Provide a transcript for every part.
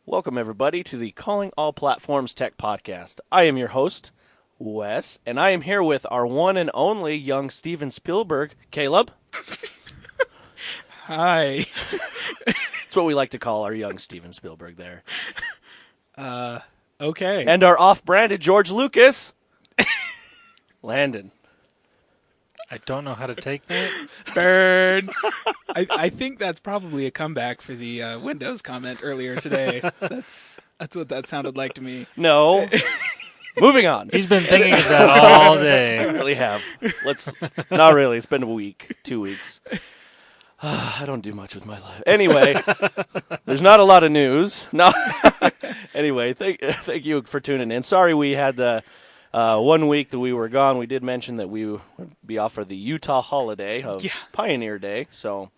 Welcome, everybody, to the Calling All Platforms Tech Podcast. I am your host, Wes, and I am here with our one and only young Steven Spielberg. Caleb? Hi. That's what we like to call our young Steven Spielberg there. Okay. And our off-branded George Lucas, Landon. I don't know how to take that. Burn. I think that's probably a comeback for the Windows comment earlier today. That's what that sounded like to me. No. Moving on. He's been thinking of that all day. I really have. Not really. It's been a week, 2 weeks. I don't do much with my life. Anyway, there's not a lot of news. No. Anyway, thank you for tuning in. Sorry we had the 1 week that we were gone. We did mention that we would be off for the Utah holiday of Pioneer Day. So,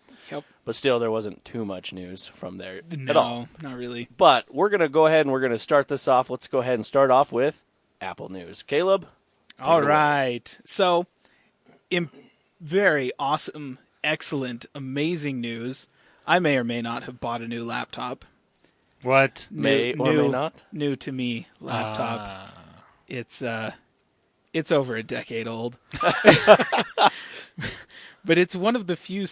but still, there wasn't too much news from there at all. No, not really. But we're going to go ahead and we're going to start this off. Let's go ahead and start off with Apple news. Caleb? All right. So, very awesome, excellent, amazing news. I may or may not have bought a new laptop. What? May not? New to me laptop. It's over a decade old. But it's one of the few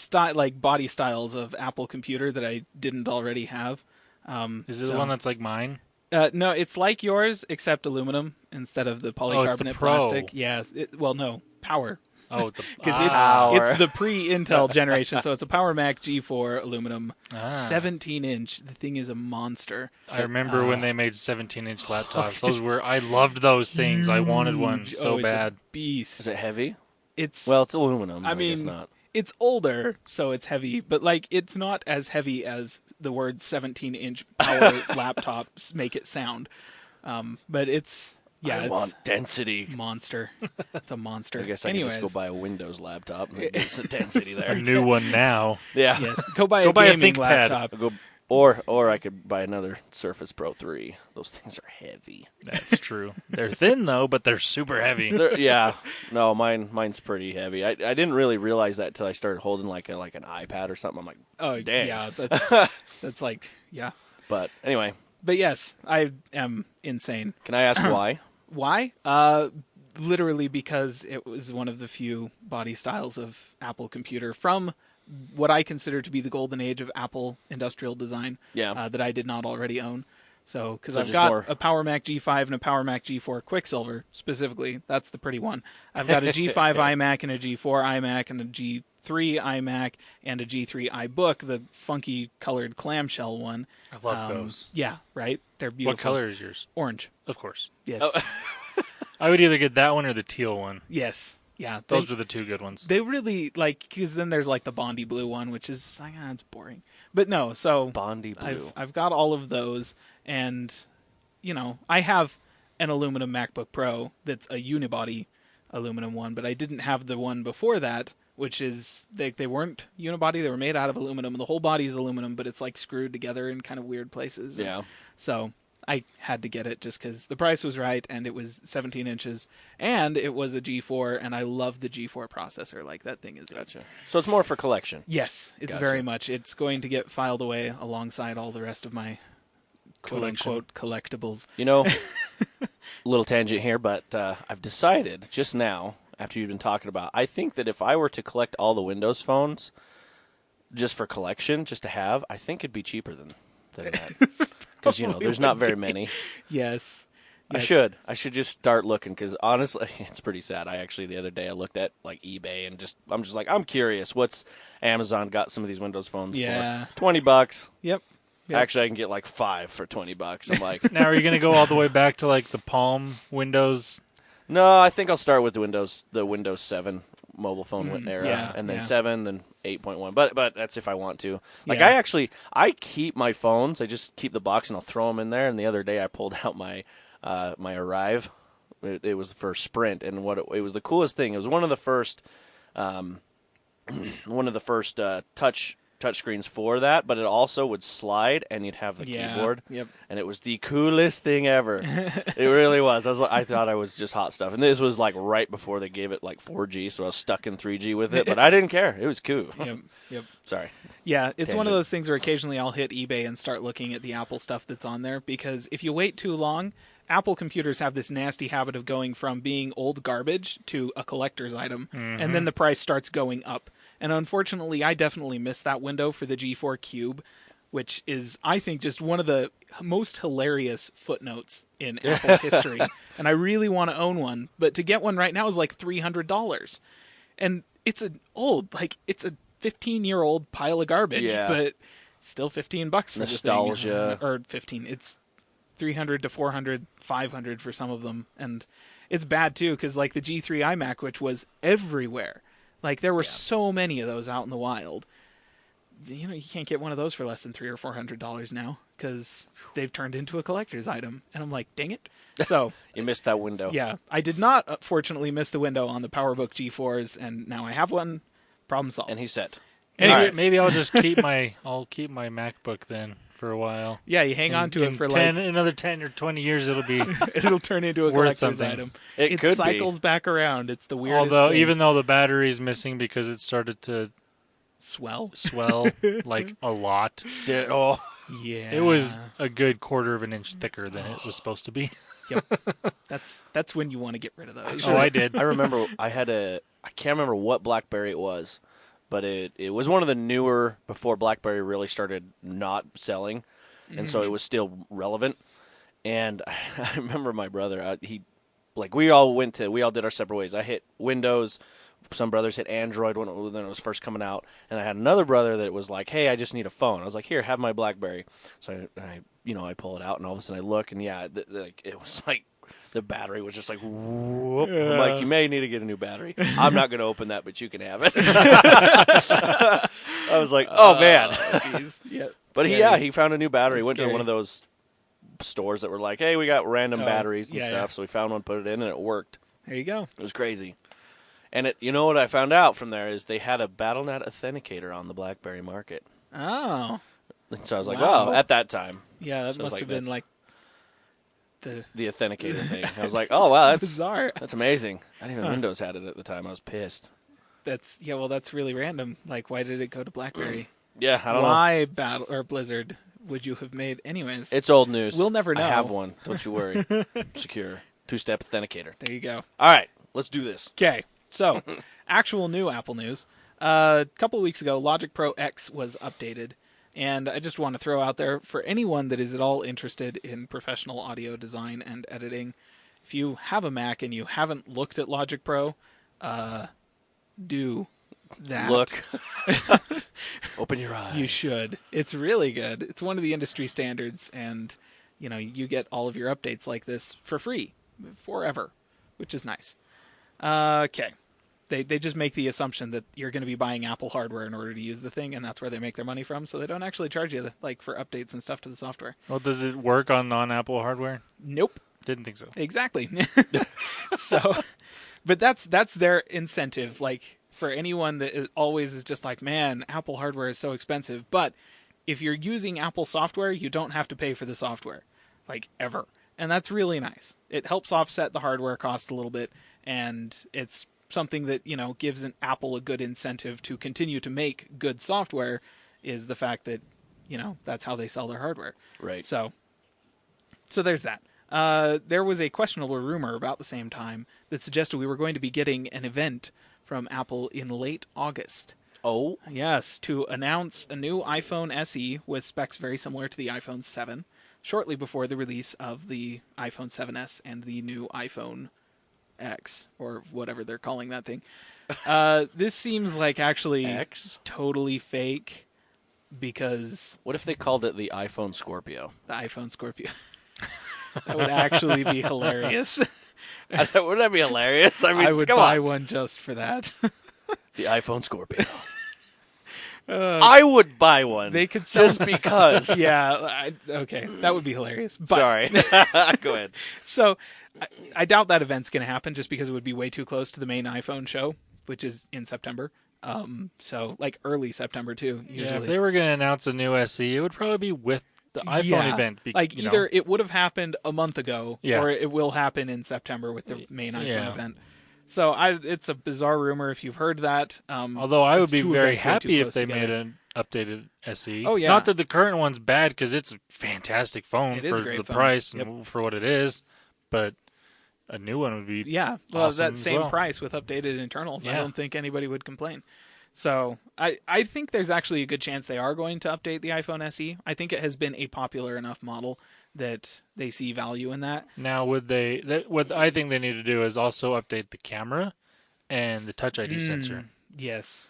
body styles of Apple computer that I didn't already have. Is it the one that's like mine? No, it's like yours except aluminum instead of the polycarbonate it's the Pro. plastic. Yeah, no, Power. Oh, Because it's the pre-Intel generation, so it's a Power Mac G4 aluminum, 17-inch. The thing is a monster. I remember when they made 17-inch laptops. I loved those things. I wanted one so bad. It's a beast. Is it heavy? It's aluminum. I mean, guess not. It's older, so it's heavy, but it's not as heavy as the word 17-inch power laptops make it sound. But it's I want density. Monster. It's a monster. I guess I can just go buy a Windows laptop and get some density there. A new one now. Yeah. Yes. Go buy a gaming laptop. Or I could buy another Surface Pro 3. Those things are heavy. That's true. They're thin though, but they're super heavy. No, mine's pretty heavy. I didn't really realize that until I started holding like an iPad or something. I'm like, oh dang. Yeah, that's yeah. But anyway. But yes, I am insane. Can I ask why? Why? Literally because it was one of the few body styles of Apple computer from what I consider to be the golden age of Apple industrial design that I did not already own. So, because I've got a Power Mac G5 and a Power Mac G4 Quicksilver, specifically. That's the pretty one. I've got a G5 iMac and a G4 iMac and a G3 iMac and a G3 iBook, the funky colored clamshell one. I love those. Yeah, right? They're beautiful. What color is yours? Orange. Of course. Yes. Oh. I would either get that one or the teal one. Yes. Yeah. Those are the two good ones. They really, because then there's the Bondi blue one, which is, it's boring. But no, so Bondi blue. I've got all of those, and, I have an aluminum MacBook Pro that's a unibody aluminum one, but I didn't have the one before that, which is, they weren't unibody, they were made out of aluminum, and the whole body is aluminum, but it's, screwed together in kind of weird places. Yeah. So I had to get it just because the price was right, and it was 17 inches, and it was a G4, and I love the G4 processor. That thing is Gotcha. So it's more for collection. Yes, it's very much. It's going to get filed away alongside all the rest of my quote-unquote collectibles. Little tangent here, but I've decided just now, after you've been talking about, I think that if I were to collect all the Windows phones just for collection, just to have, I think it'd be cheaper than that. Because, there's not very many. Yes. I should just start looking, because honestly, it's pretty sad. The other day I looked at eBay and I'm just I'm curious. What's Amazon got some of these Windows phones for? $20. Yep. Actually, I can get 5 for $20. I'm like, now, are you going to go all the way back to the Palm Windows? No, I think I'll start with the Windows 7 mobile phone era, and then 7, then 8.1. But that's if I want to. I keep my phones. I just keep the box and I'll throw them in there. And the other day I pulled out my Arrive. It was for Sprint, and it was the coolest thing. It was one of the first touch touchscreens for that, but it also would slide, and you'd have the keyboard. Yep. And it was the coolest thing ever. It really was. I thought I was just hot stuff. And this was like right before they gave it like 4G, so I was stuck in 3G with it, but I didn't care. It was cool. Yep. Sorry. Yeah, it's one of those things where occasionally I'll hit eBay and start looking at the Apple stuff that's on there, because if you wait too long, Apple computers have this nasty habit of going from being old garbage to a collector's item, and then the price starts going up. And unfortunately, I definitely missed that window for the G4 Cube, which is, I think, just one of the most hilarious footnotes in Apple history. And I really want to own one, but to get one right now is like $300. And it's it's a 15-year-old pile of garbage, but still $15 for nostalgia. The thing. Or 15. It's $300 to $400, $500 for some of them. And it's bad, too, because like the G3 iMac, which was everywhere. Like, there were so many of those out in the wild. You know, you can't get one of those for less than $300 or $400 now, because they've turned into a collector's item. And I'm like, dang it. So you missed that window. Yeah, I did not, fortunately, miss the window on the PowerBook G4s, and now I have one. Problem solved. And he's set. Maybe I'll just keep my MacBook then for a while. Yeah, you hang on to it for another 10 or 20 years. It'll turn into a collector's item. It cycles back around. It's the weirdest thing. Even though the battery's missing because it started to swell like a lot. Yeah, it was a good 1/4 inch thicker than it was supposed to be. Yep, that's when you want to get rid of those. Oh, I did. I remember I can't remember what BlackBerry it was, but it was one of the newer, before BlackBerry really started not selling, and so it was still relevant. And I remember my brother, we all did our separate ways. I hit Windows. Some brothers hit Android when it was first coming out, and I had another brother that was like, "Hey, I just need a phone." I was like, "Here, have my BlackBerry." So I pull it out, and all of a sudden I look, and it was like the battery was just like, whoop. I'm like, "You may need to get a new battery. I'm not going to open that, but you can have it." I was like, "Oh man." Yeah, but he found a new battery. Went to one of those stores that were like, "Hey, we got random batteries and stuff." So we found one, put it in, and it worked. There you go. It was crazy. And you know what I found out from there is they had a BattleNet authenticator on the BlackBerry market. Oh. And so I was like, wow, at that time. Yeah, that must have been like the authenticator thing. I was like, oh, wow, that's bizarre. That's amazing. I didn't even Windows had it at the time. I was pissed. That's really random. Like, why did it go to BlackBerry? Yeah, I don't know. Why Blizzard would you have made? Anyways. It's old news. We'll never know. I have one. Don't you worry. Secure. 2-step authenticator. There you go. All right, let's do this. Okay. So, actual new Apple news. A couple of weeks ago, Logic Pro X was updated, and I just want to throw out there, for anyone that is at all interested in professional audio design and editing, if you have a Mac and you haven't looked at Logic Pro, do that. Look. Open your eyes. You should. It's really good. It's one of the industry standards, and you get all of your updates like this for free, forever, which is nice. Okay. They just make the assumption that you're going to be buying Apple hardware in order to use the thing, and that's where they make their money from, so they don't actually charge you for updates and stuff to the software. Well, does it work on non-Apple hardware? Nope. Didn't think so. Exactly. But that's their incentive, for anyone that always is just like, man, Apple hardware is so expensive, but if you're using Apple software, you don't have to pay for the software, ever. And that's really nice. It helps offset the hardware cost a little bit, and it's something that, gives an Apple a good incentive to continue to make good software, is the fact that, that's how they sell their hardware. Right. So there's that. There was a questionable rumor about the same time that suggested we were going to be getting an event from Apple in late August. Oh? Yes, to announce a new iPhone SE with specs very similar to the iPhone 7. Shortly before the release of the iPhone 7s and the new iPhone X, or whatever they're calling that thing. This seems like actually X? Totally fake, because... What if they called it the iPhone Scorpio? The iPhone Scorpio. That would actually be hilarious. Wouldn't that be hilarious? I would buy one just for that. The iPhone Scorpio. I would buy one. They could sell... just because. Yeah. Okay. That would be hilarious. But... Sorry. Go ahead. So, I doubt that event's going to happen, just because it would be way too close to the main iPhone show, which is in September. So like early September too. Usually. Yeah, if they were going to announce a new SE, it would probably be with the iPhone event. Either it would have happened a month ago, or it will happen in September with the main iPhone event. So it's a bizarre rumor if you've heard that. Although I would be very happy if they made an updated SE. Oh, yeah. Not that the current one's bad, because it's a fantastic phone for the price and for what it is, but a new one would be well, that same price with updated internals. I don't think anybody would complain. So I think there's actually a good chance they are going to update the iPhone SE. I think it has been a popular enough model that they see value in that. Now, what I think they need to do is also update the camera and the Touch ID sensor. Yes.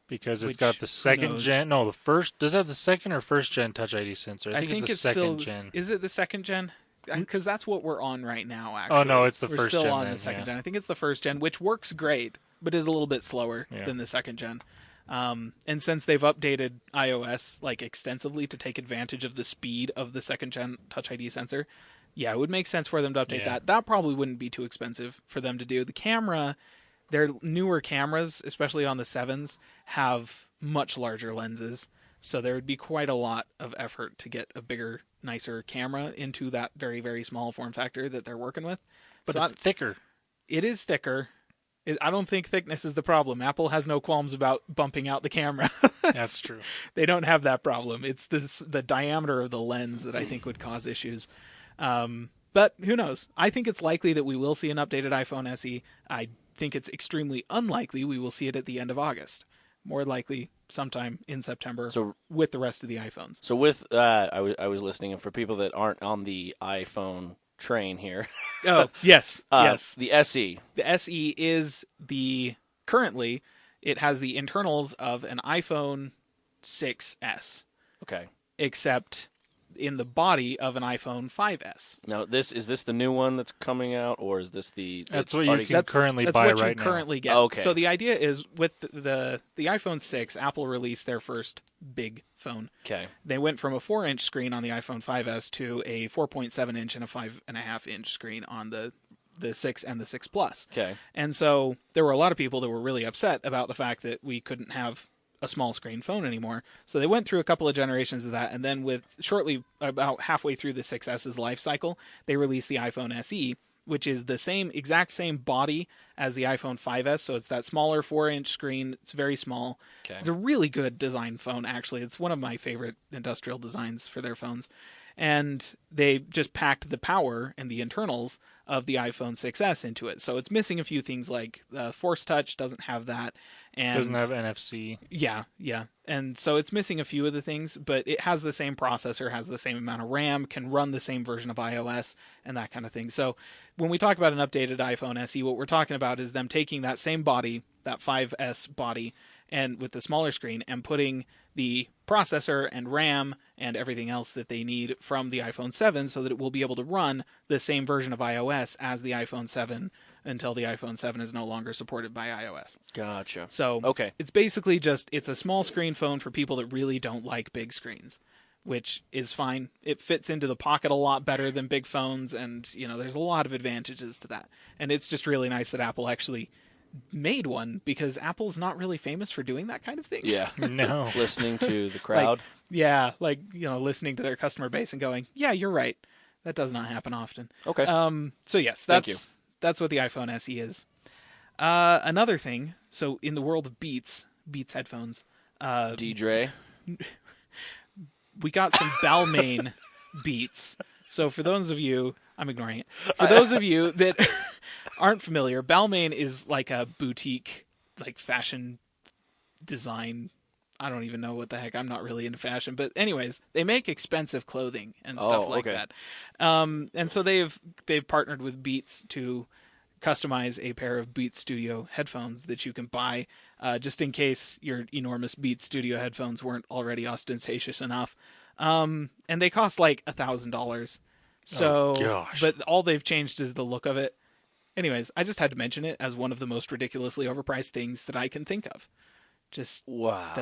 Because it's got the second gen. No, the first. Does it have the second or first gen Touch ID sensor? I think it's the second gen. Is it the second gen? Because that's what we're on right now, actually. Oh, no, it's the first gen. We're still on the second gen. I think it's the first gen, which works great, but is a little bit slower than the second gen. And since they've updated iOS like extensively to take advantage of the speed of the second gen Touch ID sensor, it would make sense for them to update that. That probably wouldn't be too expensive for them to do. The camera, their newer cameras, especially on the 7s, have much larger lenses. So there would be quite a lot of effort to get a bigger, nicer camera into that very, very small form factor that they're working with. But it's thicker. It is thicker. I don't think thickness is the problem. Apple has no qualms about bumping out the camera. That's true. They don't have that problem. It's the diameter of the lens that I think would cause issues. But who knows? I think it's likely that we will see an updated iPhone SE. I think it's extremely unlikely we will see it at the end of August. More likely sometime in September with the rest of the iPhones. So with I was listening, and for people that aren't on the iPhone train here. Oh, yes. Yes. The SE. The SE is currently it has the internals of an iPhone 6S. Okay. Except in the body of an iPhone 5S. Now, is this the new one that's coming out, or is this that's what you can currently buy right now? That's what you currently get. Okay. So the idea is with the iPhone 6, Apple released their first big phone. Okay. They went from a 4-inch screen on the iPhone 5S to a 4.7-inch and a 5.5-inch screen on the 6 and the 6 Plus. Okay. And so there were a lot of people that were really upset about the fact that we couldn't have a small screen phone anymore. So they went through a couple of generations of that, and then shortly about halfway through the 6S's life cycle, they released the iPhone SE, which is the exact same body as the iPhone 5S. So it's that smaller 4-inch screen. It's very small. Okay. It's a really good design phone, actually. It's one of my favorite industrial designs for their phones. And they just packed the power and the internals of the iPhone 6S into it. So it's missing a few things like Force Touch doesn't have that. And doesn't have NFC. Yeah. And so it's missing a few of the things, but it has the same processor, has the same amount of RAM, can run the same version of iOS, and that kind of thing. So when we talk about an updated iPhone SE, what we're talking about is them taking that same body, that 5S body, and with the smaller screen, and putting the processor and RAM and everything else that they need from the iPhone 7 so that it will be able to run the same version of iOS as the iPhone 7 until the iPhone 7 is no longer supported by iOS. Gotcha. So it's basically it's a small screen phone for people that really don't like big screens, which is fine. It fits into the pocket a lot better than big phones, and there's a lot of advantages to that. And it's just really nice that Apple actually made one, because Apple's not really famous for doing that kind of thing. Yeah. No. Listening to the crowd. Listening to their customer base and going, yeah, you're right. That does not happen often. Okay. So yes, that's what the iPhone SE is. Another thing, so in the world of Beats headphones, DJ, we got some Balmain Beats. So for those of you, I'm ignoring it. For those of you that aren't familiar, Balmain is like a boutique, like fashion design. I don't even know what the heck. I'm not really into fashion, but anyways, they make expensive clothing and stuff like that. And so they've partnered with Beats to customize a pair of Beats Studio headphones that you can buy, just in case your enormous Beats Studio headphones weren't already ostentatious enough. And they cost like $1,000. So, but all they've changed is the look of it. Anyways, I just had to mention it as one of the most ridiculously overpriced things that I can think of. Just wow.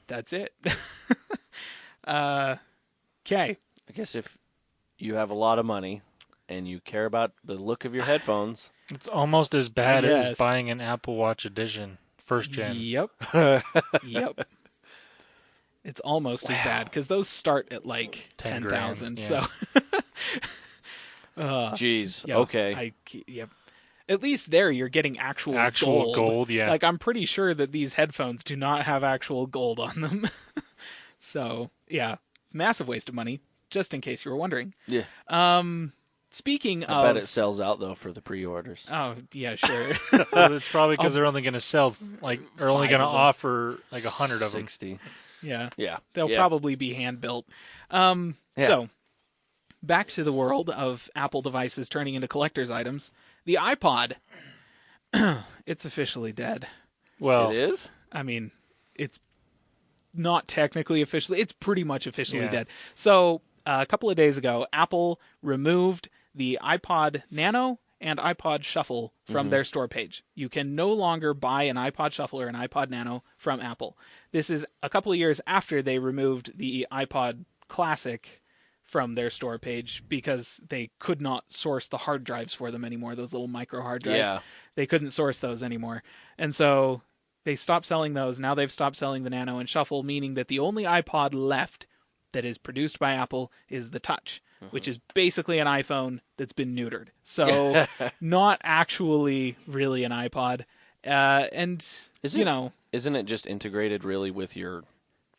That's it. Okay. I guess if you have a lot of money and you care about the look of your headphones, it's almost as bad as buying an Apple Watch Edition first gen. Yep. Yep. It's almost as bad because those start at like 10,000. So, jeez. Yeah, okay. Yep. At least there you're getting actual gold. Yeah. Like I'm pretty sure that these headphones do not have actual gold on them. So yeah, massive waste of money. Just in case you were wondering. Yeah. Speaking of, I bet it sells out though for the pre-orders. Oh yeah, sure. Well, it's probably because they're only going to sell they're only going to offer like 100 of them. 60. Yeah. Yeah. They'll probably be hand built. So, back to the world of Apple devices turning into collector's items. The iPod, it's officially dead. Well, it is? I mean, it's not technically officially. It's pretty much officially dead. So, a couple of days ago, Apple removed the iPod Nano and iPod Shuffle from their store page. You can no longer buy an iPod Shuffle or an iPod Nano from Apple. This is a couple of years after they removed the iPod Classic from their store page because they could not source the hard drives for them anymore, those little micro hard drives. Yeah. They couldn't source those anymore. And so they stopped selling those. Now they've stopped selling the Nano and Shuffle, meaning that the only iPod left that is produced by Apple is the Touch, which is basically an iPhone that's been neutered. So not actually really an iPod. And, Isn't it just integrated really with your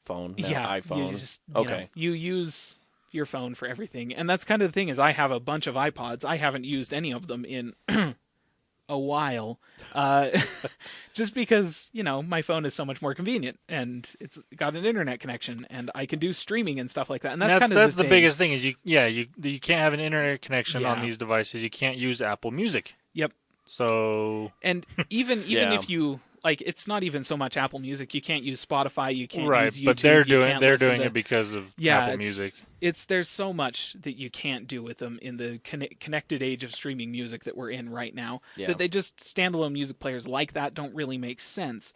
phone? iPhone? You use your phone for everything. And that's kind of the thing is I have a bunch of iPods. I haven't used any of them in a while. Just because, my phone is so much more convenient and it's got an internet connection and I can do streaming and stuff like that. And that's the biggest thing is you can't have an internet connection on these devices. You can't use Apple Music. Yep. So and even if you it's not even so much Apple Music. You can't use Spotify. You can't use YouTube. But they're doing it because of Apple Music. There's so much that you can't do with them in the connected age of streaming music that we're in right now. That they just standalone music players like that don't really make sense.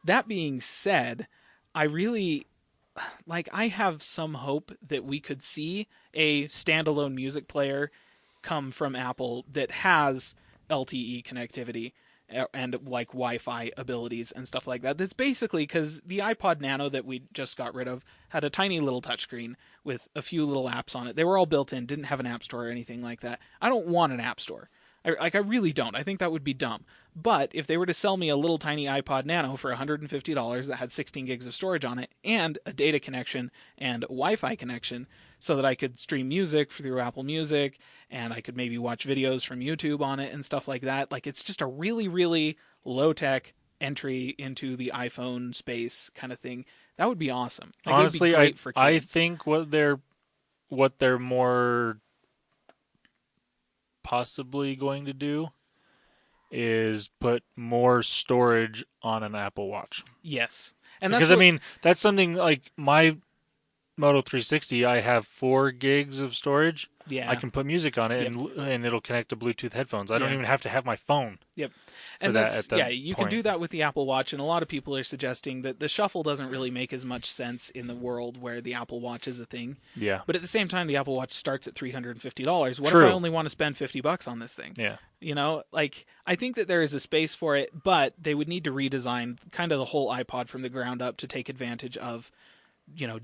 That being said, I really I have some hope that we could see a standalone music player come from Apple that has LTE connectivity and Wi-Fi abilities and stuff like that. That's basically because the iPod Nano that we just got rid of had a tiny little touchscreen with a few little apps on it. They were all built in, didn't have an app store or anything like that. I don't want an app store. I really don't. I think that would be dumb. But if they were to sell me a little tiny iPod Nano for $150 that had 16 gigs of storage on it and a data connection and a Wi-Fi connection so that I could stream music through Apple Music and I could maybe watch videos from YouTube on it and stuff like that. It's just a really, really low-tech entry into the iPhone space kind of thing. That would be awesome. Honestly, it would be great for kids. I think what they're more possibly going to do is put more storage on an Apple Watch. Yes. And because that's something like my Moto 360, I have 4 gigs of storage. Yeah. I can put music on it and it'll connect to Bluetooth headphones. I don't even have to have my phone. Yep. And you can do that with the Apple Watch, and a lot of people are suggesting that the Shuffle doesn't really make as much sense in the world where the Apple Watch is a thing. Yeah. But at the same time, the Apple Watch starts at $350. What if I only want to spend $50 on this thing? Yeah. I think that there is a space for it, but they would need to redesign kind of the whole iPod from the ground up to take advantage of,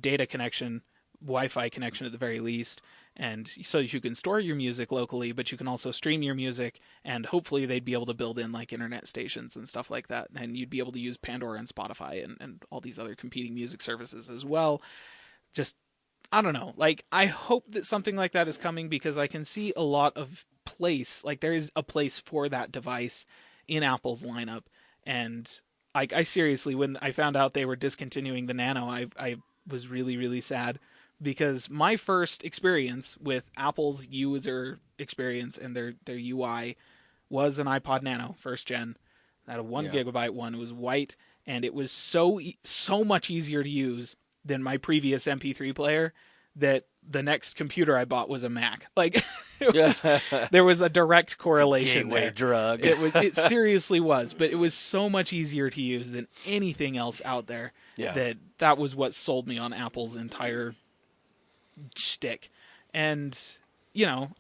data connection, Wi-Fi connection at the very least, and so you can store your music locally, but you can also stream your music, and hopefully they'd be able to build in internet stations and stuff like that, and you'd be able to use Pandora and Spotify and all these other competing music services as well. Just, I don't know. I hope that something like that is coming because I can see a lot of place, there is a place for that device in Apple's lineup, and I seriously, when I found out they were discontinuing the Nano, I was really, really sad. Because my first experience with Apple's user experience and their UI was an iPod Nano, first gen. I had a 1 gigabyte one. It was white, and it was so much easier to use than my previous MP3 player that the next computer I bought was a Mac. There was a direct correlation there. Drug. It seriously was, but it was so much easier to use than anything else out there. Yeah. That was what sold me on Apple's entire shtick. And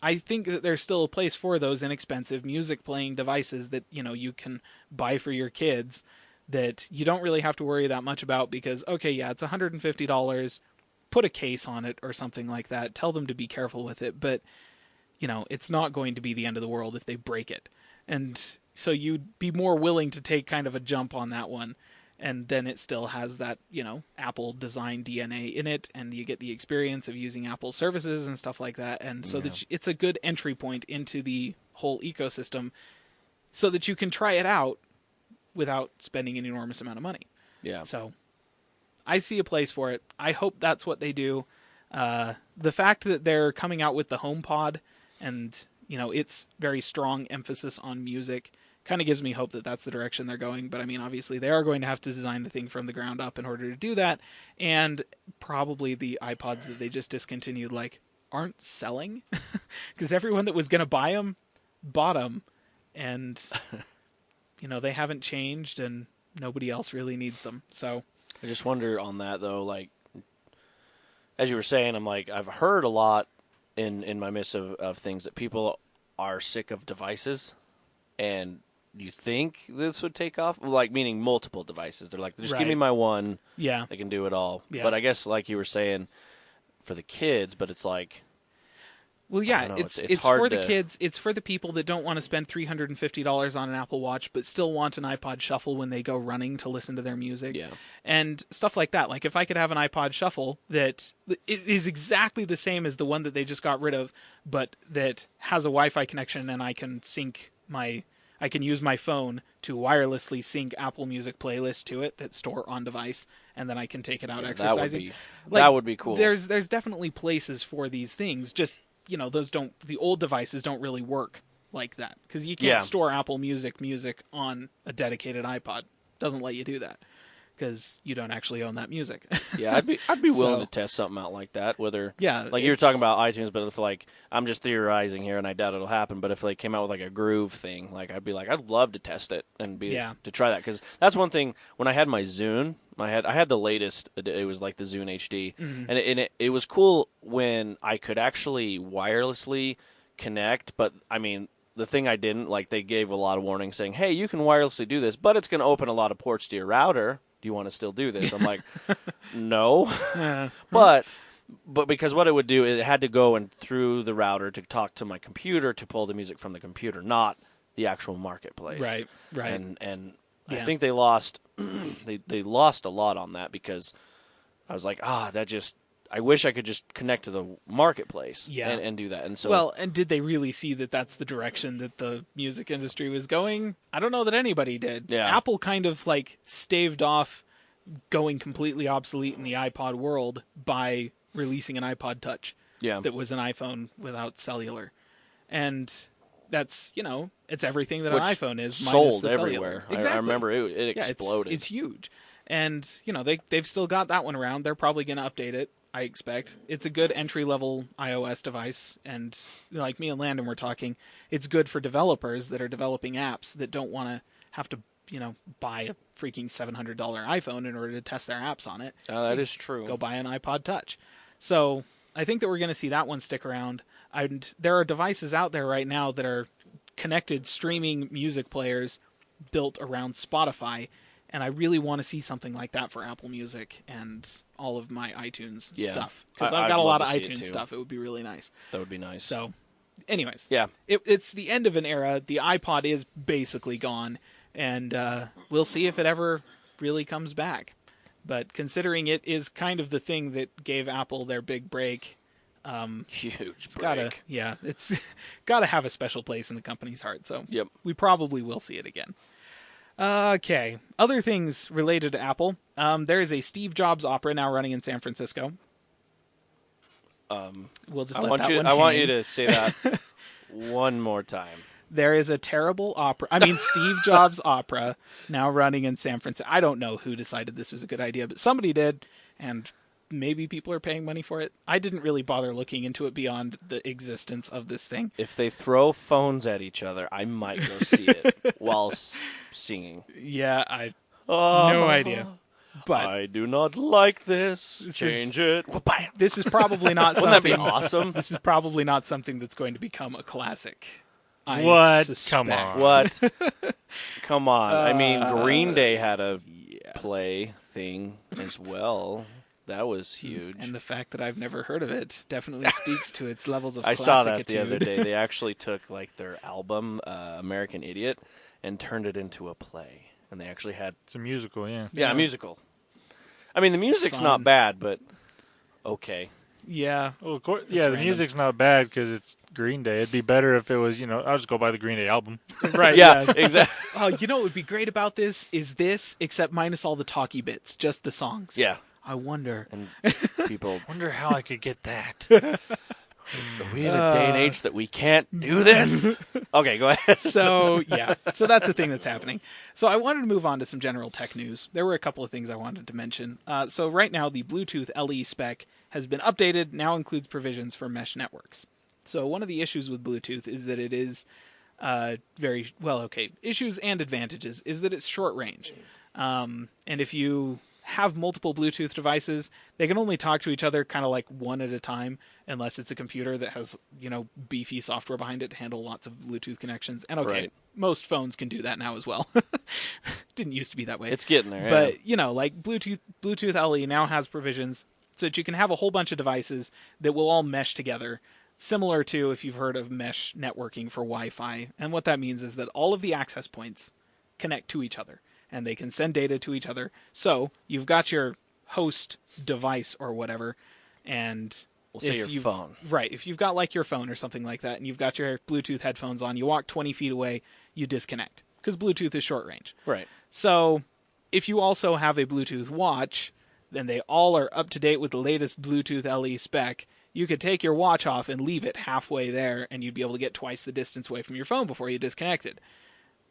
I think that there's still a place for those inexpensive music playing devices that you can buy for your kids that you don't really have to worry that much about because, okay, yeah, it's $150. Put a case on it or something like that. Tell them to be careful with it. But, it's not going to be the end of the world if they break it. And so you'd be more willing to take kind of a jump on that one. And then it still has that, Apple design DNA in it. And you get the experience of using Apple services and stuff like that. And so that it's a good entry point into the whole ecosystem so that you can try it out without spending an enormous amount of money. Yeah. So I see a place for it. I hope that's what they do. The fact that they're coming out with the HomePod and, its very strong emphasis on music kind of gives me hope that that's the direction they're going. But I mean, obviously they are going to have to design the thing from the ground up in order to do that. And probably the iPods that they just discontinued, aren't selling because everyone that was going to buy them bought them. And, they haven't changed and nobody else really needs them. So I just wonder on that, though, as you were saying, I've heard a lot in my midst of things that people are sick of devices. And you think this would take off? Meaning multiple devices. They're like, just give me my one. Yeah. They can do it all. Yeah. But I guess, like you were saying, for the kids, but it's like... Well, yeah, it's for the kids. It's for the people that don't want to spend $350 on an Apple Watch, but still want an iPod Shuffle when they go running to listen to their music. Yeah. And stuff like that. Like if I could have an iPod Shuffle that is exactly the same as the one that they just got rid of, but that has a Wi-Fi connection and I can use my phone to wirelessly sync Apple Music playlists to it that store on device, and then I can take it out exercising. That would be cool. There's definitely places for these things. Just the old devices don't really work like that because you can't store Apple Music on a dedicated iPod. Doesn't let you do that because you don't actually own that music. Yeah, I'd be willing to test something out like that. Whether you were talking about iTunes, but if I'm just theorizing here and I doubt it'll happen. But if they came out with a Groove thing, I'd be I'd love to test it and to try that because that's one thing. When I had my Zune, I had the latest. It was the Zune HD, and it was cool when I could actually wirelessly connect. But I mean, the thing I didn't they gave a lot of warnings saying, "Hey, you can wirelessly do this, but it's going to open a lot of ports to your router. Do you want to still do this?" I'm like, no, but because what it would do, it had to go through the router to talk to my computer to pull the music from the computer, not the actual marketplace. Right. And I think they lost they lost a lot on that because I was like, I wish I could just connect to the marketplace and do that. And so, and did they really see that that's the direction that the music industry was going? I don't know that anybody did. Yeah. Apple kind of staved off going completely obsolete in the iPod world by releasing an iPod Touch that was an iPhone without cellular. And that's, it's everything that an iPhone is. Sold minus the everywhere. Exactly. I remember it exploded. It's huge. And, they've still got that one around. They're probably going to update it, I expect. It's a good entry-level iOS device. And like me and Landon were talking, it's good for developers that are developing apps that don't want to have to, buy a freaking $700 iPhone in order to test their apps on it. That is true. Go buy an iPod Touch. So I think that we're going to see that one stick around. And there are devices out there right now that are connected streaming music players built around Spotify, and I really want to see something like that for Apple Music and all of my iTunes stuff. Because I've got a lot of iTunes stuff. It would be really nice. That would be nice. So, anyways. Yeah. It's the end of an era. The iPod is basically gone, and we'll see if it ever really comes back. But considering it is kind of the thing that gave Apple their big break... huge break. It's got to have a special place in the company's heart. So we probably will see it again. Okay. Other things related to Apple. There is a Steve Jobs opera now running in San Francisco. We'll just let that one hang. I want you to say that one more time. There is a terrible Steve Jobs opera now running in San Francisco. I don't know who decided this was a good idea, but somebody did, and maybe people are paying money for it. I didn't really bother looking into it beyond the existence of this thing. If they throw phones at each other, I might go see it while singing. Yeah, no idea. But I do not like this. Change it. This is probably not something. Wouldn't that be awesome? This is probably not something that's going to become a classic. Come on. What? Come on. I mean, Green Day had a play thing as well. That was huge. And the fact that I've never heard of it definitely speaks to its levels of classicitude. I saw that the other day. They actually took like their album, American Idiot, and turned it into a play. And they actually had... It's a musical, yeah. Yeah, a musical. I mean, the music's not bad, but okay. Yeah. Well, the music's not bad because it's Green Day. It'd be better if it was, I'll just go buy the Green Day album. Right. Yeah, exactly. Oh, you know what would be great about this is this, except minus all the talky bits, just the songs. Yeah. I wonder. And people wonder how I could get that. Are we in a day and age that we can't do this? Okay, go ahead. So that's the thing that's happening. So I wanted to move on to some general tech news. There were a couple of things I wanted to mention. So right now, the Bluetooth LE spec has been updated, now includes provisions for mesh networks. So one of the issues with Bluetooth is that it is issues and advantages is that it's short range. And if you have multiple Bluetooth devices, they can only talk to each other kind of like one at a time, unless it's a computer that has, beefy software behind it to handle lots of Bluetooth connections. And most phones can do that now as well. Didn't used to be that way. It's getting there. But, like Bluetooth LE now has provisions so that you can have a whole bunch of devices that will all mesh together, similar to if you've heard of mesh networking for Wi-Fi. And what that means is that all of the access points connect to each other, and they can send data to each other. So you've got your host device or whatever, and we'll say your phone. Right. If you've got like your phone or something like that, and you've got your Bluetooth headphones on, you walk 20 feet away, you disconnect, because Bluetooth is short range. Right. So if you also have a Bluetooth watch, then they all are up to date with the latest Bluetooth LE spec. You could take your watch off and leave it halfway there, and you'd be able to get twice the distance away from your phone before you disconnected,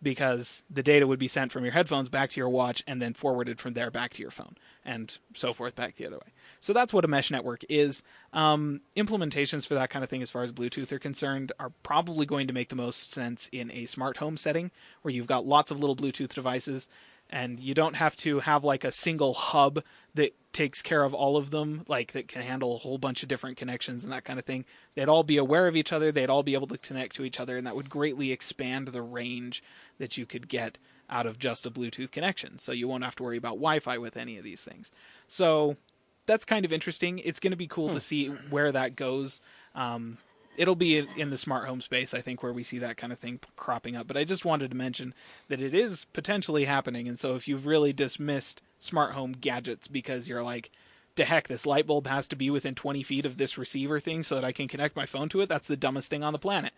because the data would be sent from your headphones back to your watch and then forwarded from there back to your phone, and so forth back the other way. So that's what a mesh network is. Implementations for that kind of thing as far as Bluetooth are concerned are probably going to make the most sense in a smart home setting where you've got lots of little Bluetooth devices, and you don't have to have like a single hub that takes care of all of them, like that can handle a whole bunch of different connections and that kind of thing. They'd all be aware of each other. They'd all be able to connect to each other, and that would greatly expand the range that you could get out of just a Bluetooth connection. So you won't have to worry about Wi-Fi with any of these things. So that's kind of interesting. It's going to be cool to see where that goes. It'll be in the smart home space, I think, where we see that kind of thing cropping up. But I just wanted to mention that it is potentially happening. And so if you've really dismissed smart home gadgets because you're like, to heck, this light bulb has to be within 20 feet of this receiver thing so that I can connect my phone to it, that's the dumbest thing on the planet.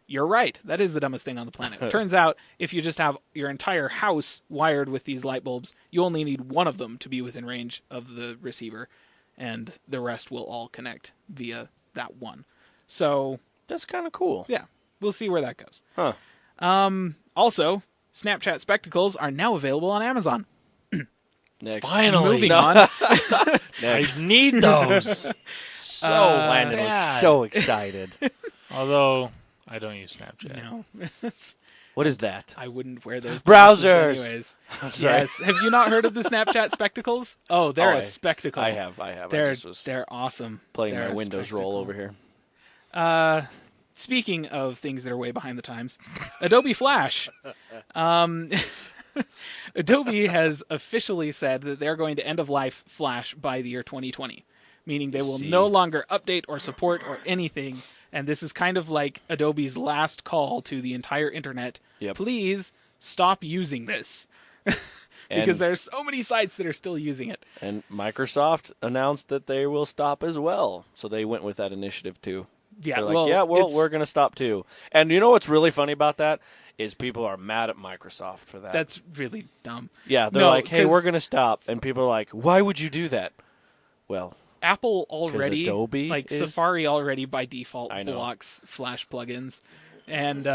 You're right. That is the dumbest thing on the planet. It turns out if you just have your entire house wired with these light bulbs, you only need one of them to be within range of the receiver, and the rest will all connect via that one. So that's kind of cool. Yeah, we'll see where that goes. Huh. Also, Snapchat spectacles are now available on Amazon. Next. Finally. Moving on. I need those. Landon was so excited. Although I don't use Snapchat. No. What is that? I wouldn't wear those browsers. Anyways. Yes. Have you not heard of the Snapchat spectacles? Oh, they're a spectacle. I have. They're awesome. Playing my Windows roll over here. Speaking of things that are way behind the times, Adobe Flash. Adobe has officially said that they're going to end of life Flash by the year 2020, meaning they will no longer update or support or anything. And this is kind of like Adobe's last call to the entire internet. Yep. Please stop using this. Because there's so many sites that are still using it. And Microsoft announced that they will stop as well. So they went with that initiative too. Yeah, we're going to stop too. And you know what's really funny about that is people are mad at Microsoft for that. That's really dumb. Yeah, they're like, hey, we're going to stop. And people are like, why would you do that? Well, Apple already, Adobe Safari already by default blocks Flash plugins. And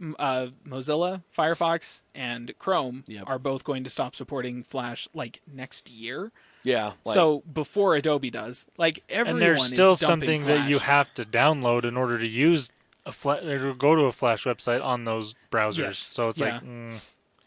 Mozilla, Firefox, and Chrome are both going to stop supporting Flash next year. Yeah. So before Adobe does, everyone and there's still is something Flash. that you have to download in order to use or go to a Flash website on those browsers. Yes. So it's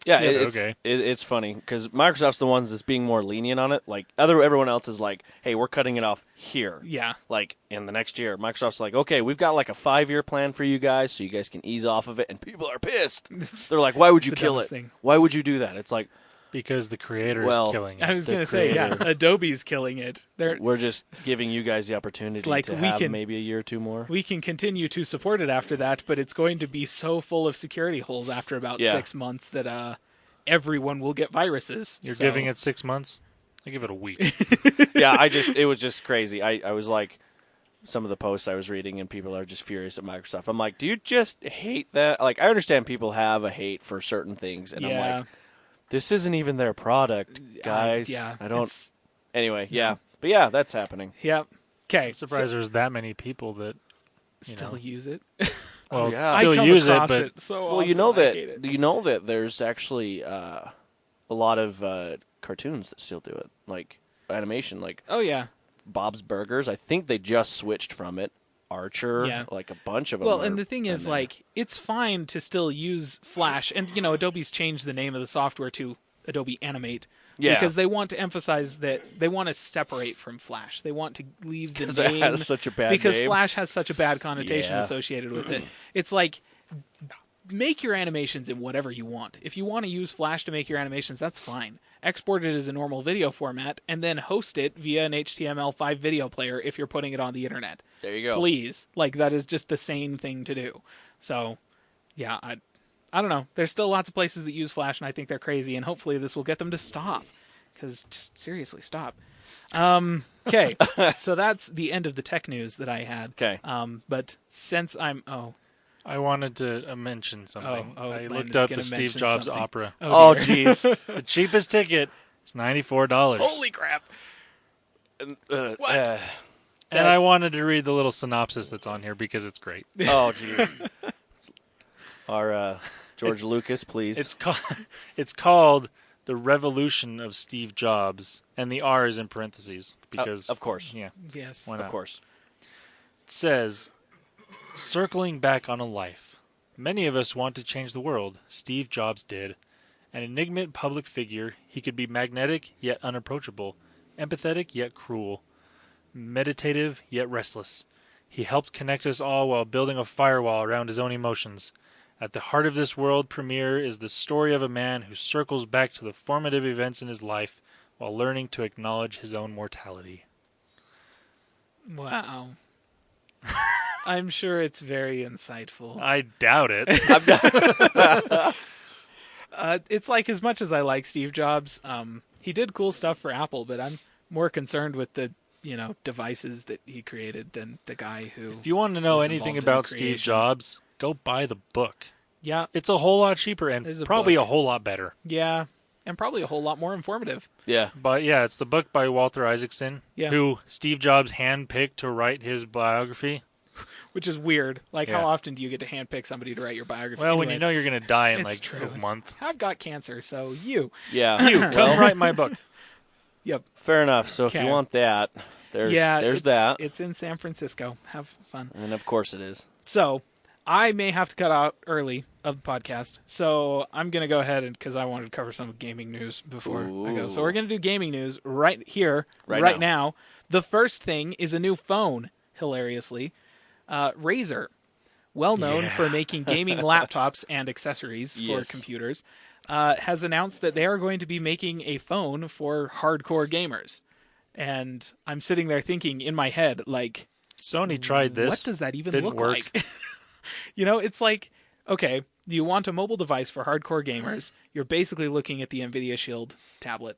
Yeah, it's funny because Microsoft's the ones that's being more lenient on it. Like everyone else is like, "Hey, we're cutting it off here." Yeah. Like in the next year, Microsoft's like, "Okay, we've got like a 5-year plan for you guys, so you guys can ease off of it." And people are pissed. They're like, "Why would you kill it? Why would you do that?" It's like because the creator is killing it. I was going to say, Adobe's killing it. We're just giving you guys the opportunity to have maybe a year or two more. We can continue to support it after that, but it's going to be so full of security holes after about 6 months that everyone will get viruses. You're giving it 6 months? I give it a week. It was just crazy. I was like, some of the posts I was reading, and people are just furious at Microsoft. I'm like, do you just hate that? Like, I understand people have a hate for certain things, and I'm like, this isn't even their product, guys. I don't. Anyway, but that's happening. Yep. Okay. I'm surprised there's that many people that still use it. Well, still use it, but so you know that there's actually a lot of cartoons that still do it, like animation, like Bob's Burgers. I think they just switched from it. Archer, like a bunch of them. Well, and the thing is, like, it's fine to still use Flash, and Adobe's changed the name of the software to Adobe Animate. Because they want to emphasize that they want to separate from Flash. They want to leave the name it has such a bad because name. Flash has such a bad connotation associated with it. It's like, make your animations in whatever you want. If you want to use Flash to make your animations, that's fine. Export it as a normal video format and then host it via an HTML5 video player if you're putting it on the internet. There you go. Please. Like, that is just the sane thing to do. So, yeah, I don't know. There's still lots of places that use Flash, and I think they're crazy, and hopefully this will get them to stop. Because, just seriously, stop. Okay, so that's the end of the tech news that I had. Okay. But since I'm... I wanted to mention something. I looked up the Steve Jobs opera. Oh, jeez. The cheapest ticket is $94. Holy crap. What? And I wanted to read the little synopsis that's on here because it's great. Oh, jeez. Our George Lucas, please. It's called The Revolution of Steve Jobs, and the R is in parentheses because of course. Yeah. Yes. Why not? Of course. It says, circling back on a life. Many of us want to change the world. Steve Jobs did. An enigmatic public figure, he could be magnetic yet unapproachable, empathetic yet cruel, meditative yet restless. He helped connect us all while building a firewall around his own emotions. At the heart of this world premiere is the story of a man who circles back to the formative events in his life while learning to acknowledge his own mortality. Wow. I'm sure it's very insightful. I doubt it. It's like, as much as I like Steve Jobs, he did cool stuff for Apple, but I'm more concerned with the devices that he created than the guy who... If you want to know anything about Steve Jobs, go buy the book. Yeah. It's a whole lot cheaper and probably a whole lot better. Yeah. And probably a whole lot more informative. Yeah. But yeah, it's the book by Walter Isaacson, who Steve Jobs handpicked to write his biography. Which is weird. Like, how often do you get to handpick somebody to write your biography? Well, when you know you're going to die in like a month. I've got cancer, so you. Yeah. You, come write my book. Yep. Fair enough. So if you want that, there's that. It's in San Francisco. Have fun. And of course it is. So, I may have to cut out early of the podcast. So, I'm going to go ahead because I wanted to cover some gaming news before I go. So, we're going to do gaming news right here, right now. The first thing is a new phone, hilariously. Razer, well known for making gaming laptops and accessories for computers, has announced that they are going to be making a phone for hardcore gamers. And I'm sitting there thinking in my head, like, Sony tried this. What does that even Didn't look work. like? It's like, okay, you want a mobile device for hardcore gamers. You're basically looking at the NVIDIA Shield tablet.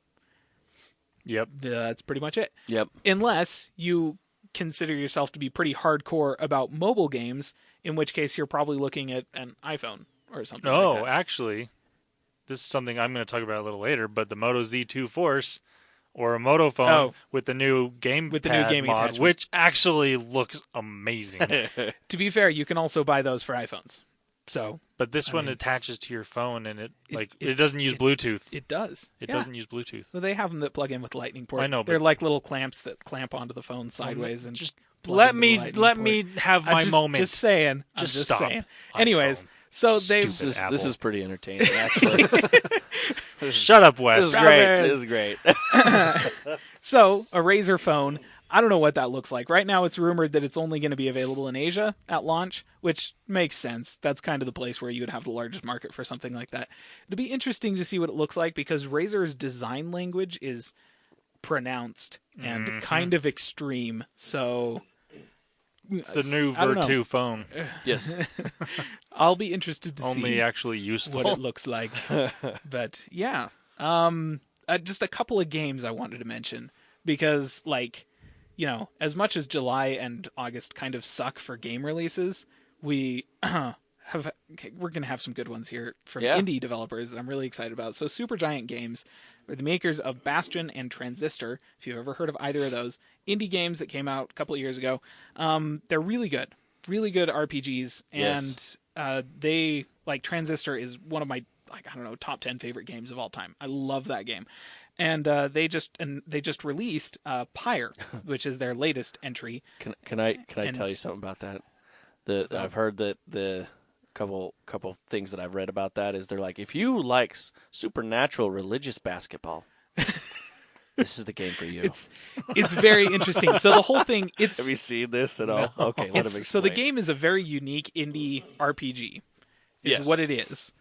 Yep. That's pretty much it. Yep. Unless you consider yourself to be pretty hardcore about mobile games, in which case you're probably looking at an iPhone or something like that. No, actually, this is something I'm going to talk about a little later, but the Moto Z2 Force or a Moto phone with the new gaming mod, attachment, which actually looks amazing. To be fair, you can also buy those for iPhones. But this one attaches to your phone, and it doesn't use Bluetooth. It does. It doesn't use Bluetooth. Well, they have them that plug in with Lightning port. I know, they're like little clamps that clamp onto the phone sideways and just plug let into me the Lightning port. have my moment. Just saying. Just I'm just stop. saying. Anyways, So Stupid Apple. This is pretty entertaining, actually. Shut up, Wes. This is great. This is great. So, a Razer phone, I don't know what that looks like. Right now, it's rumored that it's only going to be available in Asia at launch, which makes sense. That's kind of the place where you would have the largest market for something like that. It'll be interesting to see what it looks like because Razer's design language is pronounced and kind of extreme. So it's the new Virtu phone. Yes. I'll be interested to see only actually useful what it looks like. But yeah, just a couple of games I wanted to mention because, like, you know, as much as July and August kind of suck for game releases, we're going to have some good ones here from indie developers that I'm really excited about. So Supergiant Games are the makers of Bastion and Transistor. If you've ever heard of either of those indie games that came out a couple of years ago, they're really good RPGs. Yes. And they, like, Transistor is one of my, like, I don't know, top 10 favorite games of all time. I love that game. And they just released Pyre, which is their latest entry. Can I tell you something about that? I've heard that the couple things that I've read about that is they're like, if you like supernatural religious basketball, this is the game for you. It's very interesting. So the whole thing, have you seen this at all? No. Okay, let him explain. So the game is a very unique indie RPG. Is what it is.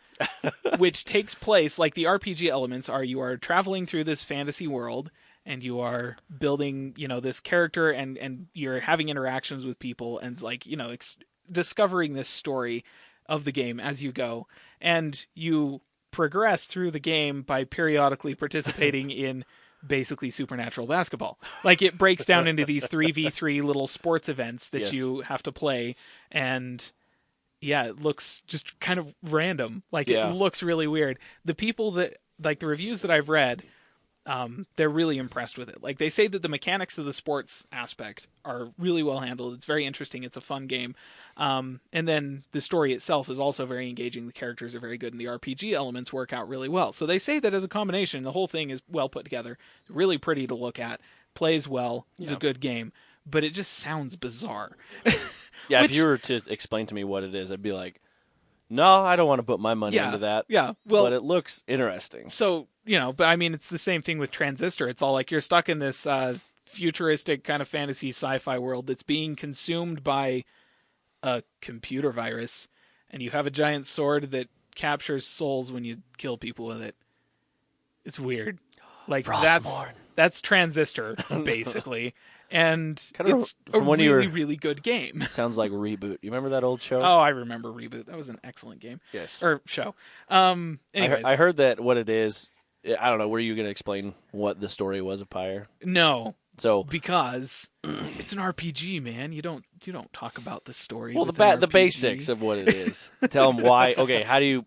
Which takes place, like, the RPG elements are, you are traveling through this fantasy world and you are building, you know, this character and you're having interactions with people and, like, you know, discovering this story of the game as you go. And you progress through the game by periodically participating in basically supernatural basketball. Like, it breaks down into these 3v3 little sports events that you have to play, and yeah, it looks just kind of random. Like, it looks really weird. The people that, like, the reviews that I've read, they're really impressed with it. Like, they say that the mechanics of the sports aspect are really well handled. It's very interesting. It's a fun game. And then the story itself is also very engaging. The characters are very good, and the RPG elements work out really well. So they say that as a combination, the whole thing is well put together, really pretty to look at, plays well, it's a good game, but it just sounds bizarre. Yeah, if you were to explain to me what it is, I'd be like, no, I don't want to put my money into that. Yeah, well, but it looks interesting. So, you know, but I mean, it's the same thing with Transistor. It's all like you're stuck in this futuristic kind of fantasy sci-fi world that's being consumed by a computer virus, and you have a giant sword that captures souls when you kill people with it. It's weird. Like, that's Transistor, basically. And it's a really good game. Sounds like Reboot. You remember that old show? Oh, I remember Reboot. That was an excellent game. Yes. Or show. Anyways. I heard that what it is, I don't know, were you going to explain what the story was of Pyre? No. So because it's an RPG, man. You don't talk about the story. Well, the basics of what it is. Tell them why. Okay, how do you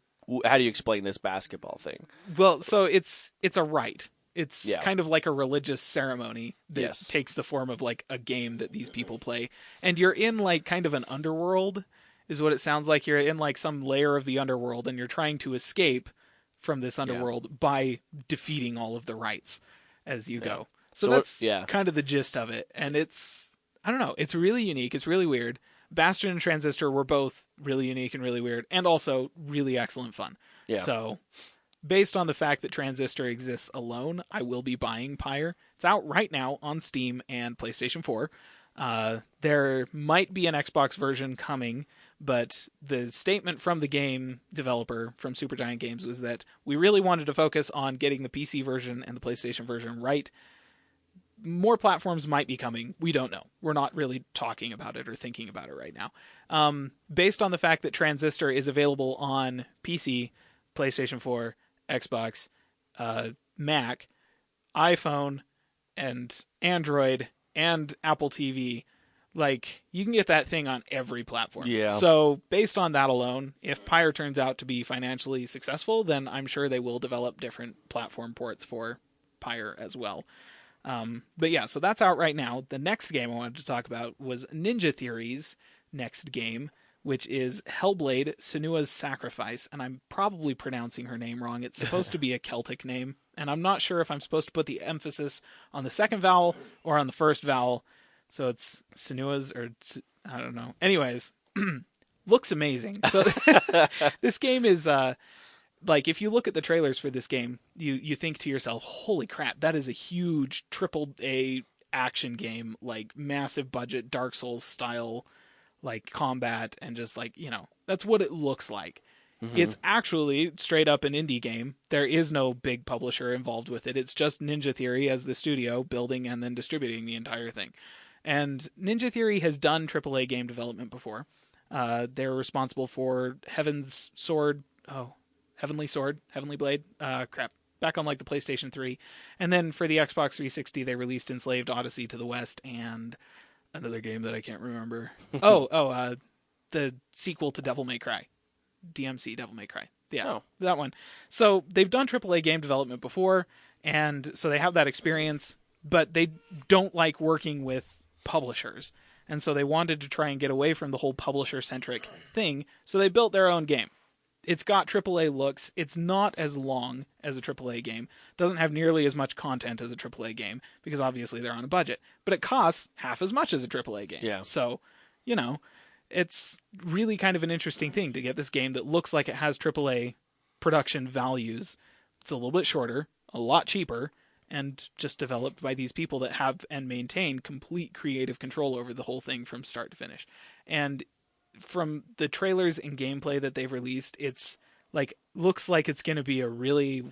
explain this basketball thing? Well, so it's a rite. It's kind of like a religious ceremony that takes the form of, like, a game that these people play. And you're in, like, kind of an underworld, is what it sounds like. You're in, like, some layer of the underworld, and you're trying to escape from this underworld by defeating all of the rites as you go. So that's kind of the gist of it. And it's, I don't know, it's really unique. It's really weird. Bastion and Transistor were both really unique and really weird, and also really excellent fun. Yeah. So based on the fact that Transistor exists alone, I will be buying Pyre. It's out right now on Steam and PlayStation 4. There might be an Xbox version coming, but the statement from the game developer, from Supergiant Games, was that we really wanted to focus on getting the PC version and the PlayStation version right. More platforms might be coming. We don't know. We're not really talking about it or thinking about it right now. Based on the fact that Transistor is available on PC, PlayStation 4, Xbox, Mac, iPhone, and Android, and Apple TV, like, you can get that thing on every platform. Yeah. So based on that alone, if Pyre turns out to be financially successful, then I'm sure they will develop different platform ports for Pyre as well. But yeah, so that's out right now. The next game I wanted to talk about was Ninja Theory's next game, which is Hellblade: Senua's Sacrifice, and I'm probably pronouncing her name wrong. It's supposed to be a Celtic name, and I'm not sure if I'm supposed to put the emphasis on the second vowel or on the first vowel. So it's Senua's, or I don't know. Anyways, looks amazing. So this game is like, if you look at the trailers for this game, you think to yourself, holy crap, that is a huge AAA action game, like massive budget Dark Souls style like combat, and just like, that's what it looks like. Mm-hmm. It's actually straight up an indie game. There is no big publisher involved with it. It's just Ninja Theory as the studio building and then distributing the entire thing. And Ninja Theory has done AAA game development before. They're responsible for Heavenly Sword, Heavenly Blade, back on like the PlayStation 3. And then for the Xbox 360, they released Enslaved Odyssey to the West and another game that I can't remember. The sequel to Devil May Cry. DMC, Devil May Cry. Yeah, that one. So they've done AAA game development before, and so they have that experience, but they don't like working with publishers. And so they wanted to try and get away from the whole publisher-centric thing, so they built their own game. It's got AAA looks. It's not as long as a AAA game. Doesn't have nearly as much content as a AAA game, because obviously they're on a budget. But it costs half as much as a AAA game. Yeah. So, it's really kind of an interesting thing to get this game that looks like it has AAA production values. It's a little bit shorter, a lot cheaper, and just developed by these people that have and maintain complete creative control over the whole thing from start to finish. And from the trailers and gameplay that they've released, it's like, looks like it's going to be a really,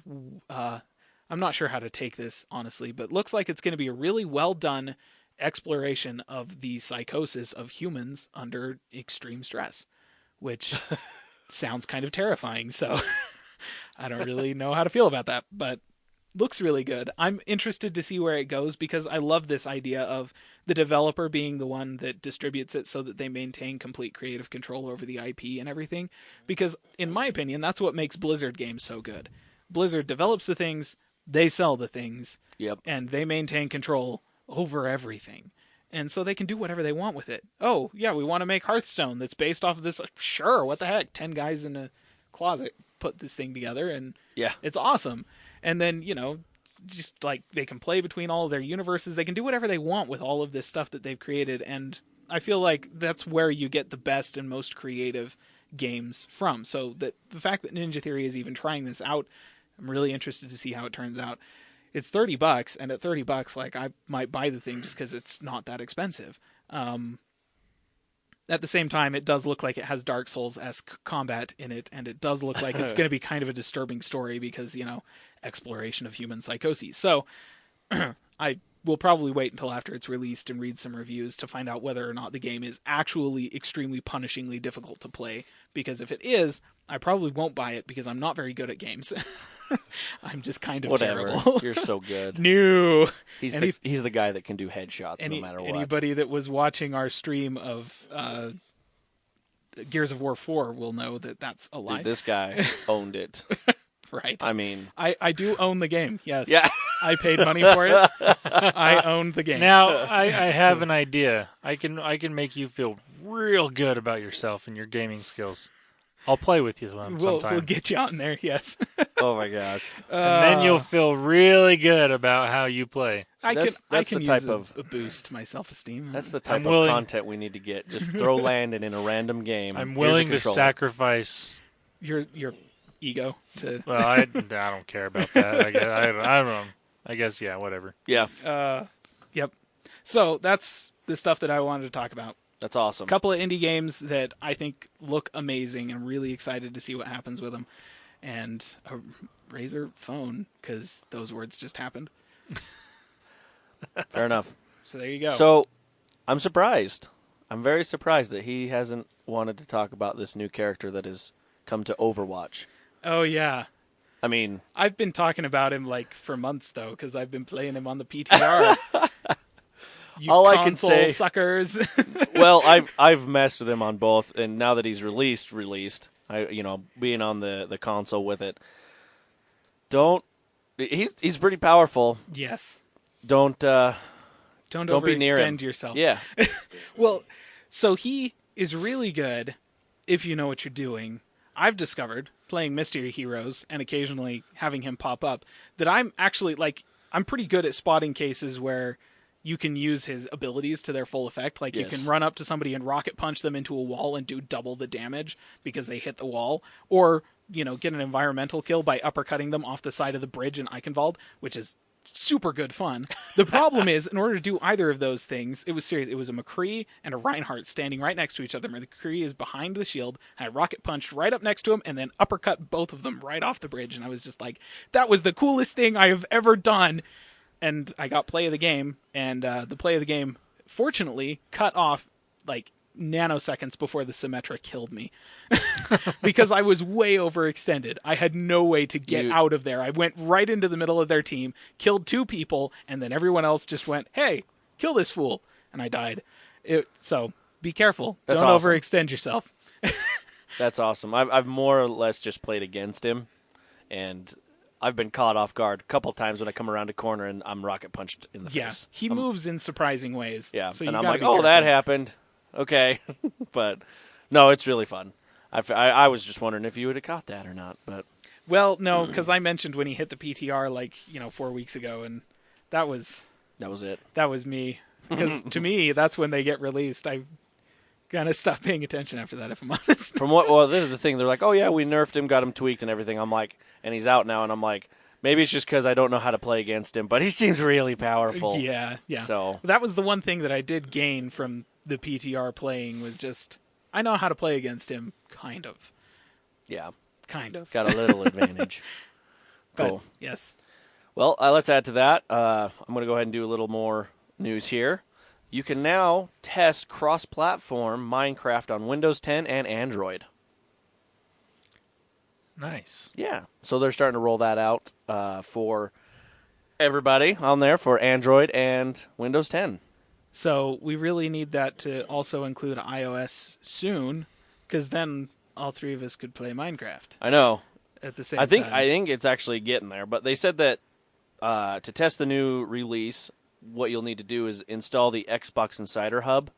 I'm not sure how to take this honestly, but looks like it's going to be a really well done exploration of the psychosis of humans under extreme stress, which sounds kind of terrifying. So I don't really know how to feel about that, but looks really good. I'm interested to see where it goes, because I love this idea of the developer being the one that distributes it so that they maintain complete creative control over the IP and everything. Because in my opinion, that's what makes Blizzard games so good. Blizzard develops the things, they sell the things, and they maintain control over everything. And so they can do whatever they want with it. Oh, yeah, we want to make Hearthstone that's based off of this. Sure, what the heck? 10 guys in a closet put this thing together, and it's awesome. And then, just like they can play between all of their universes. They can do whatever they want with all of this stuff that they've created. And I feel like that's where you get the best and most creative games from. So that the fact that Ninja Theory is even trying this out, I'm really interested to see how it turns out. It's $30, and at $30, like, I might buy the thing just because it's not that expensive. At the same time, it does look like it has Dark Souls-esque combat in it, and it does look like it's going to be kind of a disturbing story because, exploration of human psychoses. So I will probably wait until after it's released and read some reviews to find out whether or not the game is actually extremely punishingly difficult to play, because if it is, I probably won't buy it because I'm not very good at games. I'm just kind of terrible. You're so good. No. He's the guy that can do headshots no matter what. Anybody that was watching our stream of Gears of War 4 will know that that's a lie. Dude, this guy owned it. Right. I mean, I do own the game. Yes. Yeah. I paid money for it. I owned the game. Now I have an idea. I can make you feel real good about yourself and your gaming skills. I'll play with you sometime. We'll get you on there, yes. Oh my gosh. And then you'll feel really good about how you play. I can use a boost to my self-esteem. That's the type of content we need to get. Just throw Landon in a random game. I'm willing to sacrifice your ego to... Well, I don't care about that. I don't know. I guess, yeah, whatever. Yeah. Yep. So that's the stuff that I wanted to talk about. That's awesome. A couple of indie games that I think look amazing. I'm really excited to see what happens with them. And a Razer phone, because those words just happened. Fair enough. So there you go. So I'm surprised. I'm very surprised that he hasn't wanted to talk about this new character that has come to Overwatch. Oh, yeah. I mean... I've been talking about him for months, though, because I've been playing him on the PTR. All I can say, suckers. Well, I've messed with him on both, and now that he's released, being on the console with it, he's pretty powerful. Yes. Don't overextend be near him. Yourself. Yeah. Well, so he is really good if you know what you're doing. I've discovered playing Mystery Heroes and occasionally having him pop up that I'm actually I'm pretty good at spotting cases where you can use his abilities to their full effect. Like, you Yes. can run up to somebody and rocket punch them into a wall and do double the damage because they hit the wall. Or, get an environmental kill by uppercutting them off the side of the bridge in Eichenwald, which is super good fun. The problem is, in order to do either of those things, it was serious. It was a McCree and a Reinhardt standing right next to each other. McCree is behind the shield, and I rocket punched right up next to him and then uppercut both of them right off the bridge. And I was just like, that was the coolest thing I have ever done. And I got play of the game, and the play of the game, fortunately, cut off like nanoseconds before the Symmetra killed me. Because I was way overextended. I had no way to get out of there. I went right into the middle of their team, killed 2 people, and then everyone else just went, hey, kill this fool. And I died. So be careful. That's Don't awesome. overextend yourself. That's awesome. I've more or less just played against him, and I've been caught off guard a couple times when I come around a corner and I'm rocket punched in the face. He moves in surprising ways. Yeah, so and you I'm gotta like, be oh, careful. that happened. Okay. But, no, it's really fun. I was just wondering if you would have caught that or not. But Well, no, because I mentioned when he hit the PTR 4 weeks ago, and that was it. That was me. Because to me, that's when they get released. I kind of stopped paying attention after that, if I'm honest. This is the thing. They're like, oh, yeah, we nerfed him, got him tweaked and everything. I'm like, and he's out now, and I'm like, maybe it's just because I don't know how to play against him, but he seems really powerful. Yeah. So that was the one thing that I did gain from the PTR playing was just, I know how to play against him, kind of. Yeah. Kind of. Got a little advantage. Cool. But, yes. Well, let's add to that. I'm going to go ahead and do a little more news here. You can now test cross-platform Minecraft on Windows 10 and Android. Nice. Yeah. So they're starting to roll that out for everybody on there for Android and Windows 10. So we really need that to also include iOS soon, because then all 3 of us could play Minecraft I know. at the same I time. think it's actually getting there, but they said that to test the new release, what you'll need to do is install the Xbox Insider Hub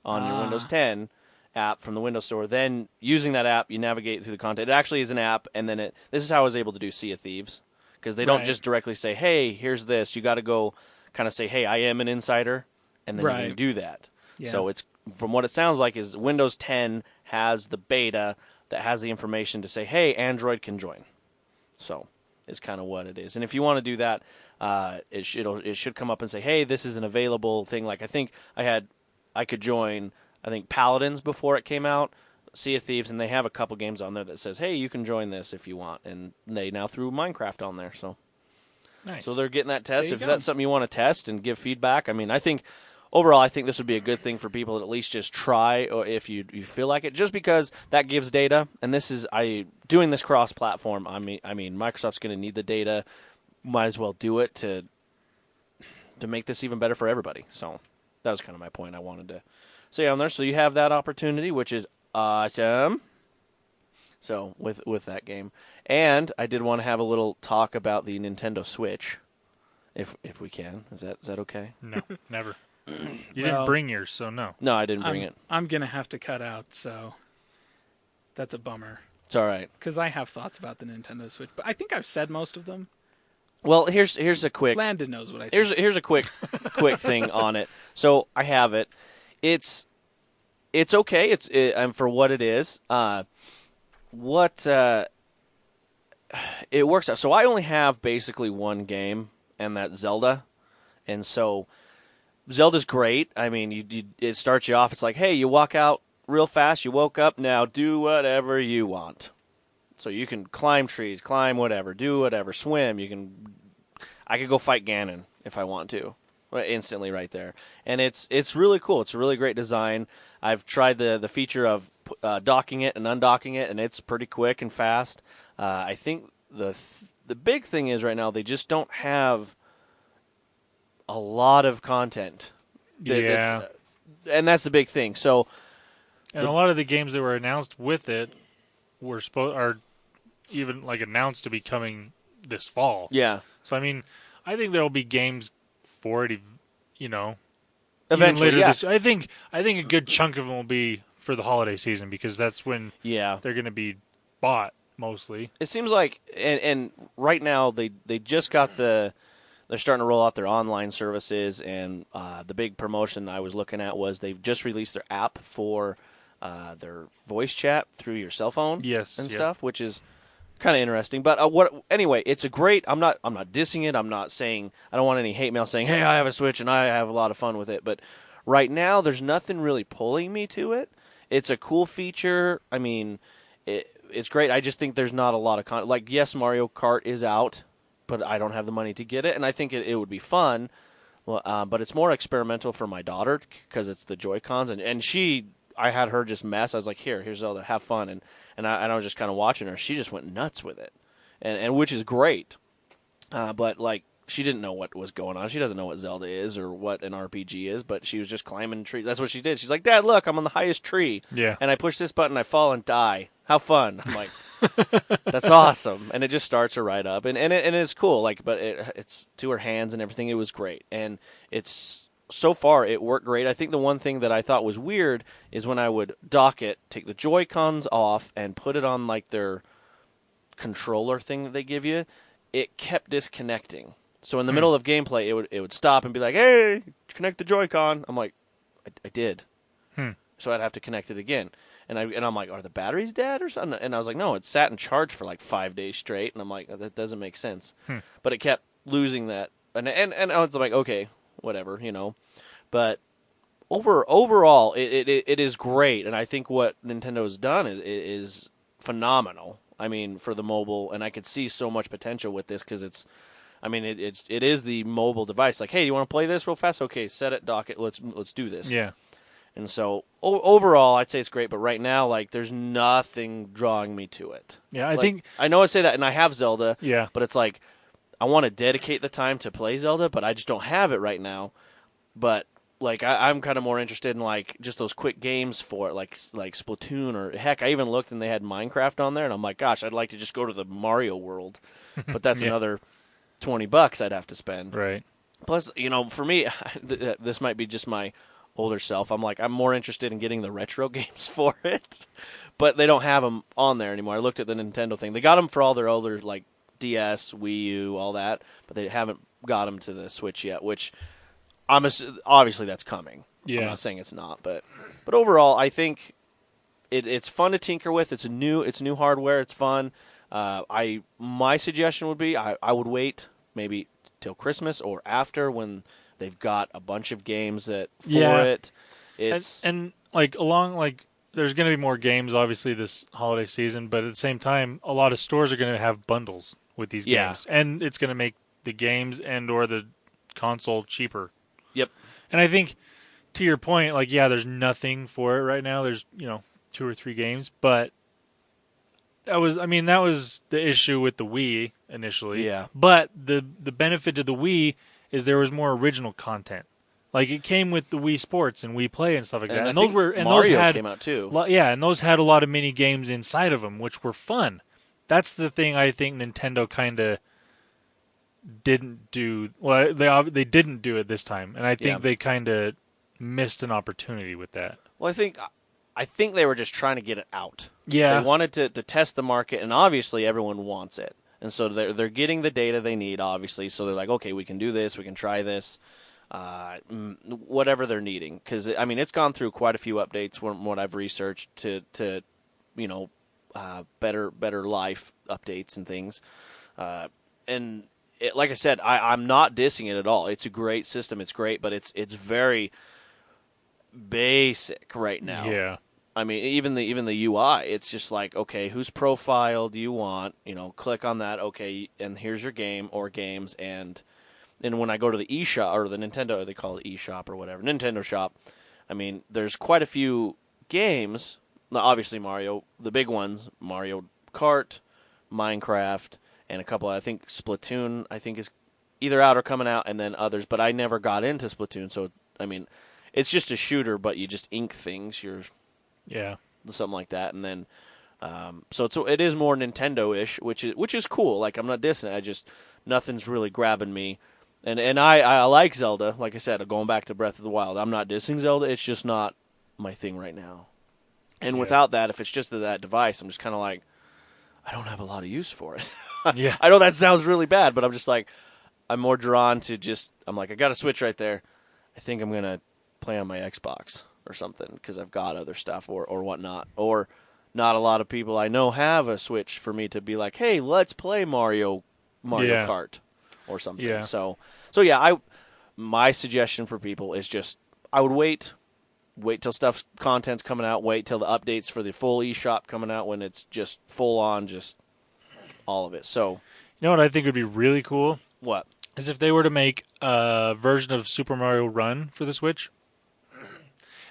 on your Windows 10 app from the Windows Store. Then, using that app, you navigate through the content. It actually is an app, and then this is how I was able to do Sea of Thieves, because they don't just directly say, hey, here's this. You got to go kind of say, hey, I am an insider, and then you can do that. Yeah. So it's from what it sounds like is Windows 10 has the beta that has the information to say, hey, Android can join. So is kind of what it is. And if you want to do that, it should come up and say, hey, this is an available thing. Like I think I could join, I think Paladins before it came out, Sea of Thieves, and they have a couple games on there that says, hey, you can join this if you want. And they now threw Minecraft on there. So Nice. So they're getting that test. If go. that's something you want to test and give feedback, I mean, I think overall, I think this would be a good thing for people to at least just try, or if you feel like it, just because that gives data. And this is doing this cross-platform. I mean, Microsoft's going to need the data. Might as well do it to make this even better for everybody. So that was kind of my point I wanted to say on there. So you have that opportunity, which is awesome. So with that game, and I did want to have a little talk about the Nintendo Switch, if we can. Is that okay? No, never. You didn't bring yours, so no. No, I didn't bring it. I'm going to have to cut out, so that's a bummer. It's all right. Because I have thoughts about the Nintendo Switch, but I think I've said most of them. Well, here's a quick. Landon knows what I think. Here's a quick thing on it. So I have it. It's okay. It's for what it is. It works out. So I only have basically one game, and that's Zelda. And so Zelda's great. I mean, it starts you off. It's like, hey, you walk out real fast. You woke up. Now do whatever you want. So you can climb trees, climb whatever, do whatever, swim. I could go fight Ganon if I want to, instantly right there. And it's really cool. It's a really great design. I've tried the feature of docking it and undocking it, and it's pretty quick and fast. I think the big thing is right now they just don't have a lot of content. Yeah. And that's the big thing. So, and a lot of the games that were announced with it are even like announced to be coming this fall. yeah. So I mean, I think there'll be games for it, even Eventually, later yeah. this. I think a good chunk of them will be for the holiday season because that's when Yeah. they're going to be bought mostly. It seems like, and right now they just got the they're starting to roll out their online services, and the big promotion I was looking at was they've just released their app for their voice chat through your cell phone stuff, which is kind of interesting. But anyway, it's a great. I'm not dissing it. I'm not saying I don't want any hate mail saying, hey, I have a Switch and I have a lot of fun with it. But right now, there's nothing really pulling me to it. It's a cool feature. I mean, it's great. I just think there's not a lot of like, yes, Mario Kart is out, but I don't have the money to get it, and I think it would be fun. Well, but it's more experimental for my daughter because it's the Joy-Cons, and I had her just mess. I was like, here's Zelda, have fun, and I was just kind of watching her. She just went nuts with it, and which is great. But like, she didn't know what was going on. She doesn't know what Zelda is or what an RPG is, but she was just climbing trees. That's what she did. She's like, Dad, look, I'm on the highest tree. Yeah. And I push this button, I fall and die. How fun. I'm like, that's awesome. And it just starts her right up. And it's cool. Like, but it's to her hands and everything. It was great. And so far, it worked great. I think the one thing that I thought was weird is when I would dock it, take the Joy-Cons off, and put it on like their controller thing that they give you, it kept disconnecting. So in the middle of gameplay, it would stop and be like, hey, connect the Joy-Con. I'm like, I did. So I'd have to connect it again. And I'm like, are the batteries dead or something? And I was like, no, it sat in charge for like 5 days straight. And I'm like, that doesn't make sense. But it kept losing that. And I was like, okay, whatever, you know. But overall, it is great. And I think what Nintendo has done is phenomenal. I mean, for the mobile. And I could see so much potential with this because it is the mobile device. Like, hey, do you want to play this real fast? Okay, set it, dock it. Let's do this. Yeah. And so overall, I'd say it's great. But right now, like, there's nothing drawing me to it. Yeah, I know I say that, and I have Zelda. Yeah. But it's like I want to dedicate the time to play Zelda, but I just don't have it right now. But like I'm kind of more interested in like just those quick games for it, like Splatoon, or heck, I even looked and they had Minecraft on there, and I'm like, gosh, I'd like to just go to the Mario world, but that's another $20 I'd have to spend. Right. Plus, you know, for me, this might be just my older self. I'm more interested in getting the retro games for it, but they don't have them on there anymore. I looked at the Nintendo thing; they got them for all their older like DS, Wii U, all that, but they haven't got them to the Switch yet. Which obviously that's coming. Yeah. I'm not saying it's not, but overall, I think it's fun to tinker with. It's new hardware. It's fun. My suggestion would be I would wait maybe till Christmas or after when they've got a bunch of games for it. It's and like there's going to be more games obviously this holiday season, but at the same time, a lot of stores are going to have bundles with these games, and it's going to make the games and or the console cheaper. Yep. And I think to your point, like there's nothing for it right now. There's 2 or 3 games, but that was the issue with the Wii initially. Yeah. But the benefit to the Wii is there was more original content. Like it came with the Wii Sports and Wii Play and stuff like that. And Mario came out too. And those had a lot of mini games inside of them, which were fun. That's the thing I think Nintendo kind of didn't do. Well, they didn't do it this time, and I think they kind of missed an opportunity with that. Well, I think they were just trying to get it out. Yeah. They wanted to test the market, and obviously everyone wants it. And so they're getting the data they need, obviously. So they're like, okay, we can do this, we can try this, whatever they're needing. Because, I mean, it's gone through quite a few updates from what I've researched to better life updates and things. And like I said, I'm not dissing it at all. It's a great system. It's great, but it's very basic right now. Yeah. I mean, even the UI, it's just like, okay, whose profile do you want? Click on that. Okay, and here's your game or games. And when I go to the eShop or the Nintendo, they call it eShop or whatever, Nintendo shop. I mean, there's quite a few games. Now, obviously, Mario, the big ones, Mario Kart, Minecraft, and a couple. I think Splatoon, is either out or coming out, and then others. But I never got into Splatoon, so I mean, it's just a shooter, but you just ink things. Something like that, and then so it is more Nintendo-ish, which is cool. Like, I'm not dissing it. Nothing's really grabbing me, and I like Zelda. Like I said, going back to Breath of the Wild, I'm not dissing Zelda. It's just not my thing right now. And without that, if it's just that device, I'm just kind of like, I don't have a lot of use for it. Yeah. I know that sounds really bad, but I'm just like, more drawn to just. I'm like, I got a Switch right there. I think I'm gonna play on my Xbox or something because I've got other stuff or whatnot. Or not a lot of people I know have a Switch for me to be like, hey, let's play Mario Kart or something. Yeah. So yeah, my suggestion for people is just I would wait till content's coming out, wait till the updates for the full eShop coming out when it's just full on, just all of it. So, you know what I think would be really cool? What? Is if they were to make a version of Super Mario Run for the Switch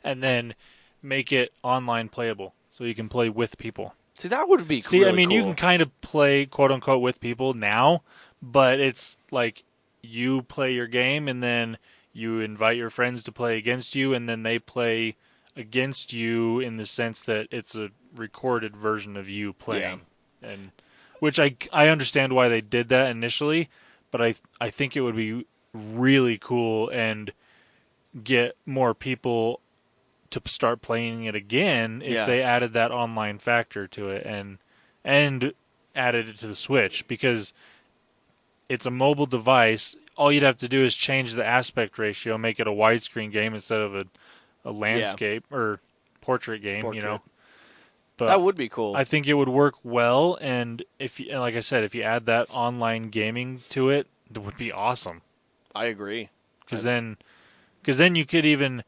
and then make it online playable so you can play with people. See, that would be really I mean, cool. You can kind of play quote-unquote with people now, but it's like you play your game and then you invite your friends to play against you and then they play against you in the sense that it's a recorded version of you playing. Yeah. And which I understand why they did that initially, but I think it would be really cool and get more people to start playing it again if they added that online factor to it and added it to the Switch, because it's a mobile device. All you'd have to do is change the aspect ratio, make it a widescreen game instead of a landscape or portrait game, you know. But that would be cool. I think it would work well, and like I said, if you add that online gaming to it, it would be awesome. I agree. Because then you could even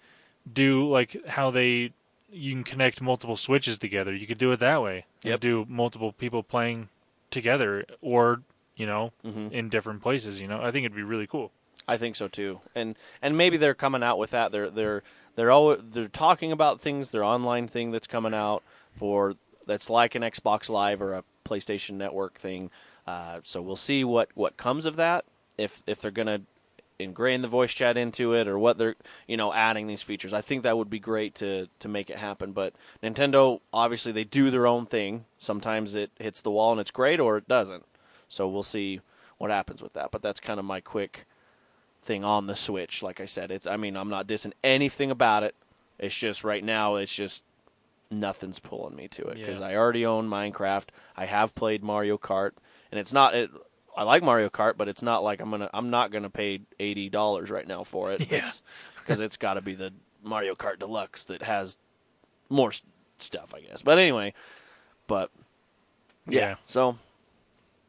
do like how you can connect multiple Switches together. You could do it that way. Yep. Do multiple people playing together, or in different places. I think it'd be really cool. I think so too. And maybe they're coming out with that. They're talking about things. Their online thing that's coming out that's like an Xbox Live or a PlayStation Network thing. So we'll see what comes of that. If they're gonna ingrain the voice chat into it or what they're adding these features. I think that would be great to make it happen. But Nintendo, obviously, they do their own thing. Sometimes it hits the wall and it's great, or it doesn't. So we'll see what happens with that. But that's kind of my quick thing on the Switch. Like I said, I'm not dissing anything about it. It's just right now, nothing's pulling me to it because I already own Minecraft. I have played Mario Kart, and it's not. I like Mario Kart, but it's not like I'm not gonna pay $80 right now for it. Yeah. Because it's got to be the Mario Kart Deluxe that has more stuff, I guess. But anyway, yeah. So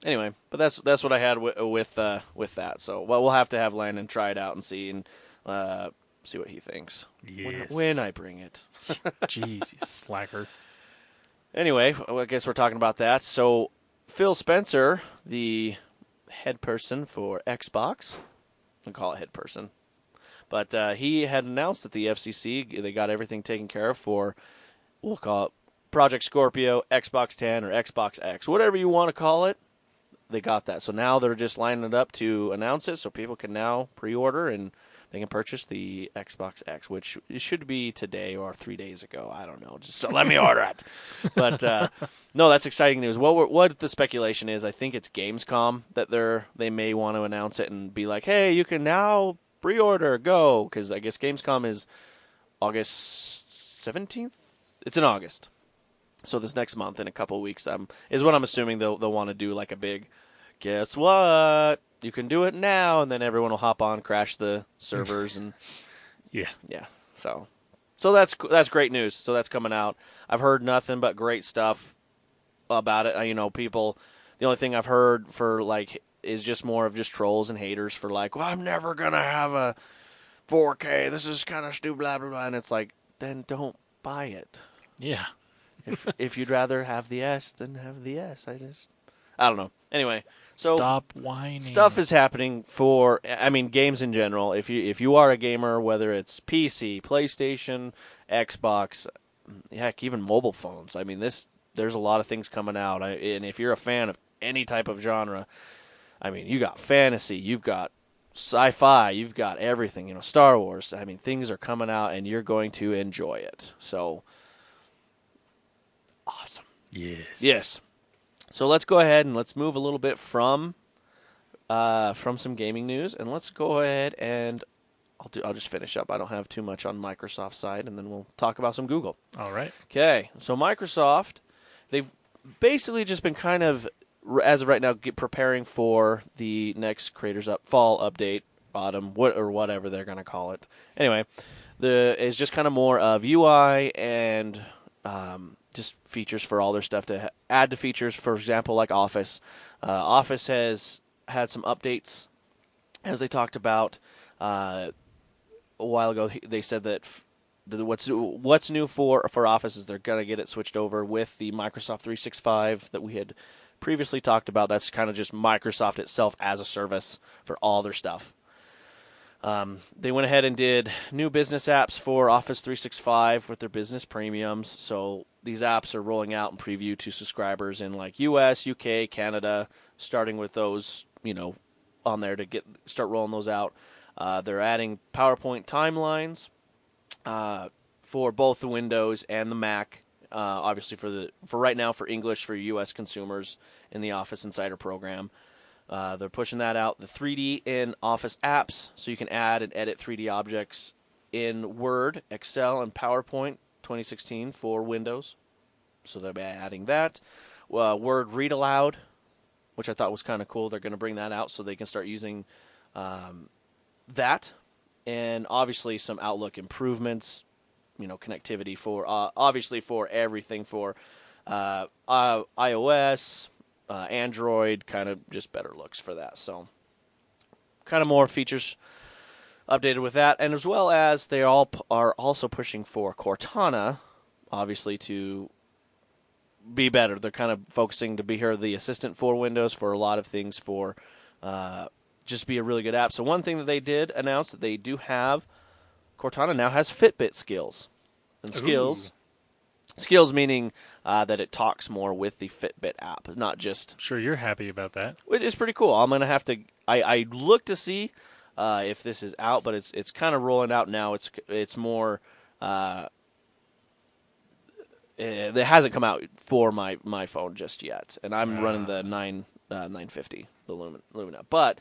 anyway, but that's what I had with that. So we'll have to have Landon try it out and see what he thinks when I bring it. Jeez, you slacker. Anyway, I guess we're talking about that. So Phil Spencer, the head person for Xbox, I'll call it head person, but he had announced that the FCC, they got everything taken care of for, we'll call it Project Scorpio, Xbox 10, or Xbox X, whatever you want to call it. They got that. So now they're just lining it up to announce it, so people can now pre-order and they can purchase the Xbox X, which it should be today or 3 days ago. I don't know. Just so let me order it. But no, that's exciting news. What the speculation is, I think it's Gamescom that they may want to announce it and be like, hey, you can now pre-order, go. Because I guess Gamescom is August 17th? It's in August. So this next month, in a couple of weeks, is what I'm assuming they'll want to do like a big, guess what? You can do it now, and then everyone will hop on, crash the servers, and yeah. So that's great news. So that's coming out. I've heard nothing but great stuff about it. People. The only thing I've heard for is just more of just trolls and haters for well, I'm never gonna have a 4K. This is kind of stupid, blah blah blah. And it's like, then don't buy it. Yeah. if you'd rather have the S, then have the S. I don't know. Anyway. So stop whining. Stuff is happening for, games in general. If you are a gamer, whether it's PC, PlayStation, Xbox, heck, even mobile phones. There's a lot of things coming out. And if you're a fan of any type of genre, you got fantasy, you've got sci-fi, you've got everything. Star Wars. Things are coming out, and you're going to enjoy it. So awesome. Yes. So let's go ahead and let's move a little bit from some gaming news, and let's go ahead and I'll just finish up. I don't have too much on Microsoft's side, and then we'll talk about some Google. All right. Okay. So Microsoft, they've basically just been kind of as of right now, preparing for the next Creators Up Fall update, autumn, or whatever they're going to call it. Anyway, is just kind of more of UI and just features for all their stuff to add to features. For example, like Office. Office has had some updates, as they talked about a while ago. They said that what's new for Office is they're going to get it switched over with the Microsoft 365 that we had previously talked about. That's kind of just Microsoft itself as a service for all their stuff. They went ahead and did new business apps for Office 365 with their business premiums. So these apps are rolling out in preview to subscribers in like US, UK, Canada, starting with those, on there to start rolling those out. They're adding PowerPoint timelines for both the Windows and the Mac. Obviously for right now for English for US consumers in the Office Insider program. They're pushing that out. The 3D in Office apps, so you can add and edit 3D objects in Word, Excel, and PowerPoint 2016 for Windows. So they'll be adding that. Word Read Aloud, which I thought was kind of cool. They're going to bring that out so they can start using that. And obviously some Outlook improvements, connectivity for, obviously for everything for iOS, Android, kind of just better looks for that. So kind of more features updated with that. And as well as they all are also pushing for Cortana, obviously, to be better. They're kind of focusing to be here the assistant for Windows for a lot of things for just be a really good app. So one thing that they did announce that they do have, Cortana now has FitBit skills. And skills meaning that it talks more with the Fitbit app, not just... Sure, you're happy about that. It's pretty cool. I'm going to have to... I look to see if this is out, but it's kind of rolling out now. It's more... it hasn't come out for my phone just yet, and I'm running the 950, the Lumina. But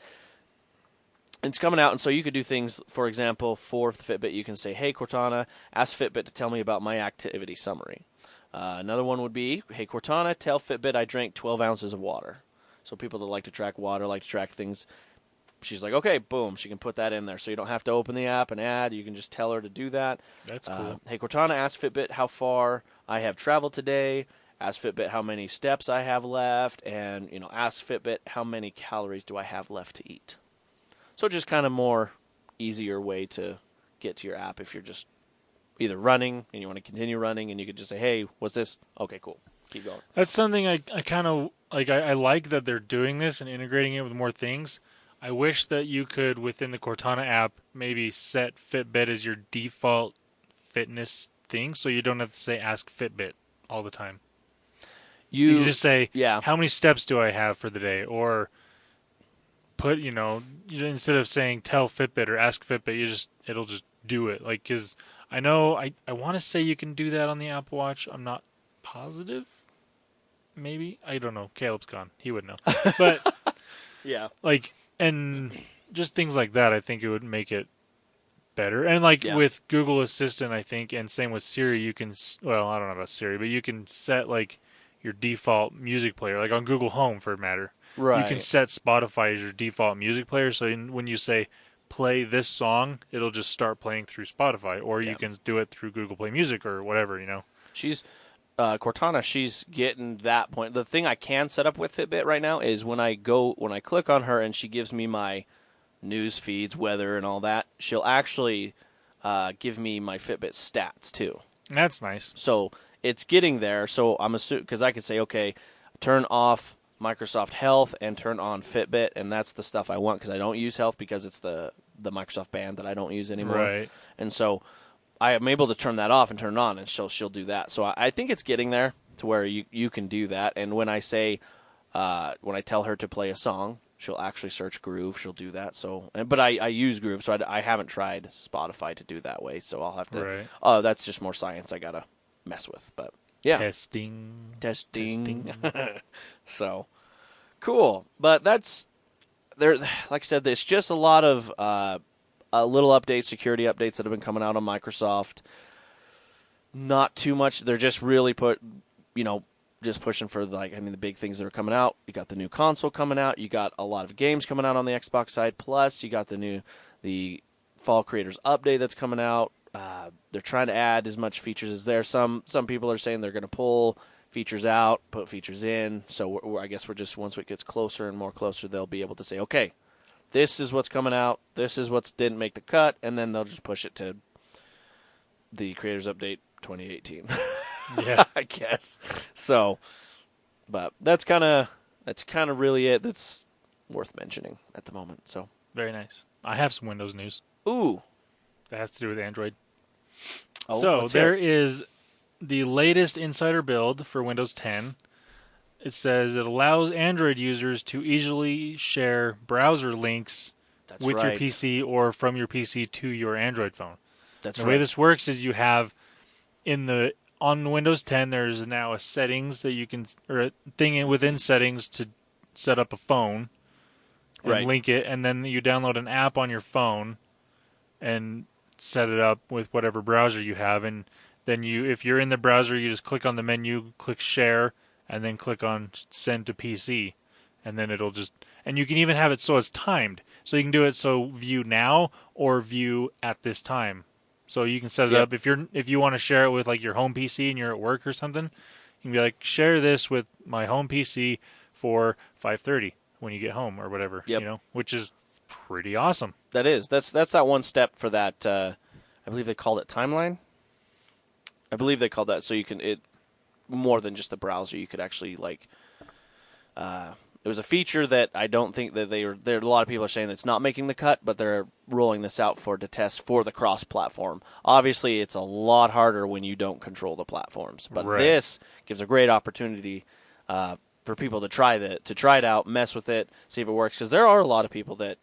it's coming out, and so you could do things, for example, for Fitbit, you can say, hey, Cortana, ask Fitbit to tell me about my activity summary. Another one would be, hey, Cortana, tell Fitbit I drank 12 ounces of water. So people that like to track water, like to track things, she's like, okay, boom, she can put that in there. So you don't have to open the app and add. You can just tell her to do that. That's cool. Hey, Cortana, ask Fitbit how far I have traveled today. Ask Fitbit how many steps I have left. And, ask Fitbit how many calories do I have left to eat. So just kind of more easier way to get to your app if you're just either running and you want to continue running, and you could just say, hey, what's this? Okay, cool. Keep going. That's something I kind of like. I like that they're doing this and integrating it with more things. I wish that you could, within the Cortana app, maybe set Fitbit as your default fitness thing, so you don't have to say ask Fitbit all the time. You just say, how many steps do I have for the day? Or put, instead of saying tell Fitbit or ask Fitbit, it'll just do it. Like, because I know, I want to say you can do that on the Apple Watch. I'm not positive. Maybe. I don't know. Caleb's gone. He would know. But, yeah. Like, and just things like that, I think it would make it better. And, with Google Assistant, I think, and same with Siri, you can, well, I don't know about Siri, but you can set, your default music player, like on Google Home, for matter. Right. You can set Spotify as your default music player, so when you say play this song, it'll just start playing through Spotify, or you can do it through Google Play Music or whatever, She's Cortana, she's getting that point. The thing I can set up with Fitbit right now is when I click on her and she gives me my news feeds, weather, and all that, she'll actually give me my Fitbit stats too. That's nice. So it's getting there. So I'm assuming, because I could say, okay, turn off Microsoft Health and turn on Fitbit, and that's the stuff I want, because I don't use Health because it's the Microsoft band that I don't use anymore. Right. And so I am able to turn that off and turn it on, and she'll do that. So I think it's getting there to where you can do that. And when I say when I tell her to play a song, she'll actually search Groove. She'll do that. So, but I use Groove, so I haven't tried Spotify to do that way. So I'll have to. Right. Oh, that's just more science I gotta mess with. But yeah, testing. So cool. But that's there. Like I said, it's just a lot of little updates, security updates that have been coming out on Microsoft. Not too much. They're just really just pushing for the big things that are coming out. You got the new console coming out. You got a lot of games coming out on the Xbox side. Plus, you got the Fall Creators Update that's coming out. They're trying to add as much features as there. Some people are saying they're going to pull features out, put features in. So I guess we're just, once it gets closer and more closer, they'll be able to say, okay, this is what's coming out. This is what didn't make the cut, and then they'll just push it to the Creators Update 2018. Yeah, I guess. So, but that's kind of really it. That's worth mentioning at the moment. So very nice. I have some Windows news. Ooh, that has to do with Android. Oh, so there is the latest insider build for Windows 10. It says it allows Android users to easily share browser links with your PC or from your PC to your Android phone. The way this works is you have on Windows 10 there's now a settings that you can, or a thing within settings to set up a phone and link it, and then you download an app on your phone and set it up with whatever browser you have, and then if you're in the browser, you just click on the menu, click share, and then click on send to PC, and then it'll just, and you can even have it so it's timed, so you can do it so view now or view at this time. So you can set it up if you want to share it with like your home PC and you're at work or something, you can be like, share this with my home PC for 5:30 when you get home or whatever, which is pretty awesome. That is. That's that one step for that. I believe they called it timeline. I believe they called that, so you can more than just the browser. You could actually it was a feature that I don't think that there. A lot of people are saying that's not making the cut, but they're rolling this out to test for the cross-platform. Obviously, it's a lot harder when you don't control the platforms, but this gives a great opportunity for people to try it out, mess with it, see if it works. Because there are a lot of people that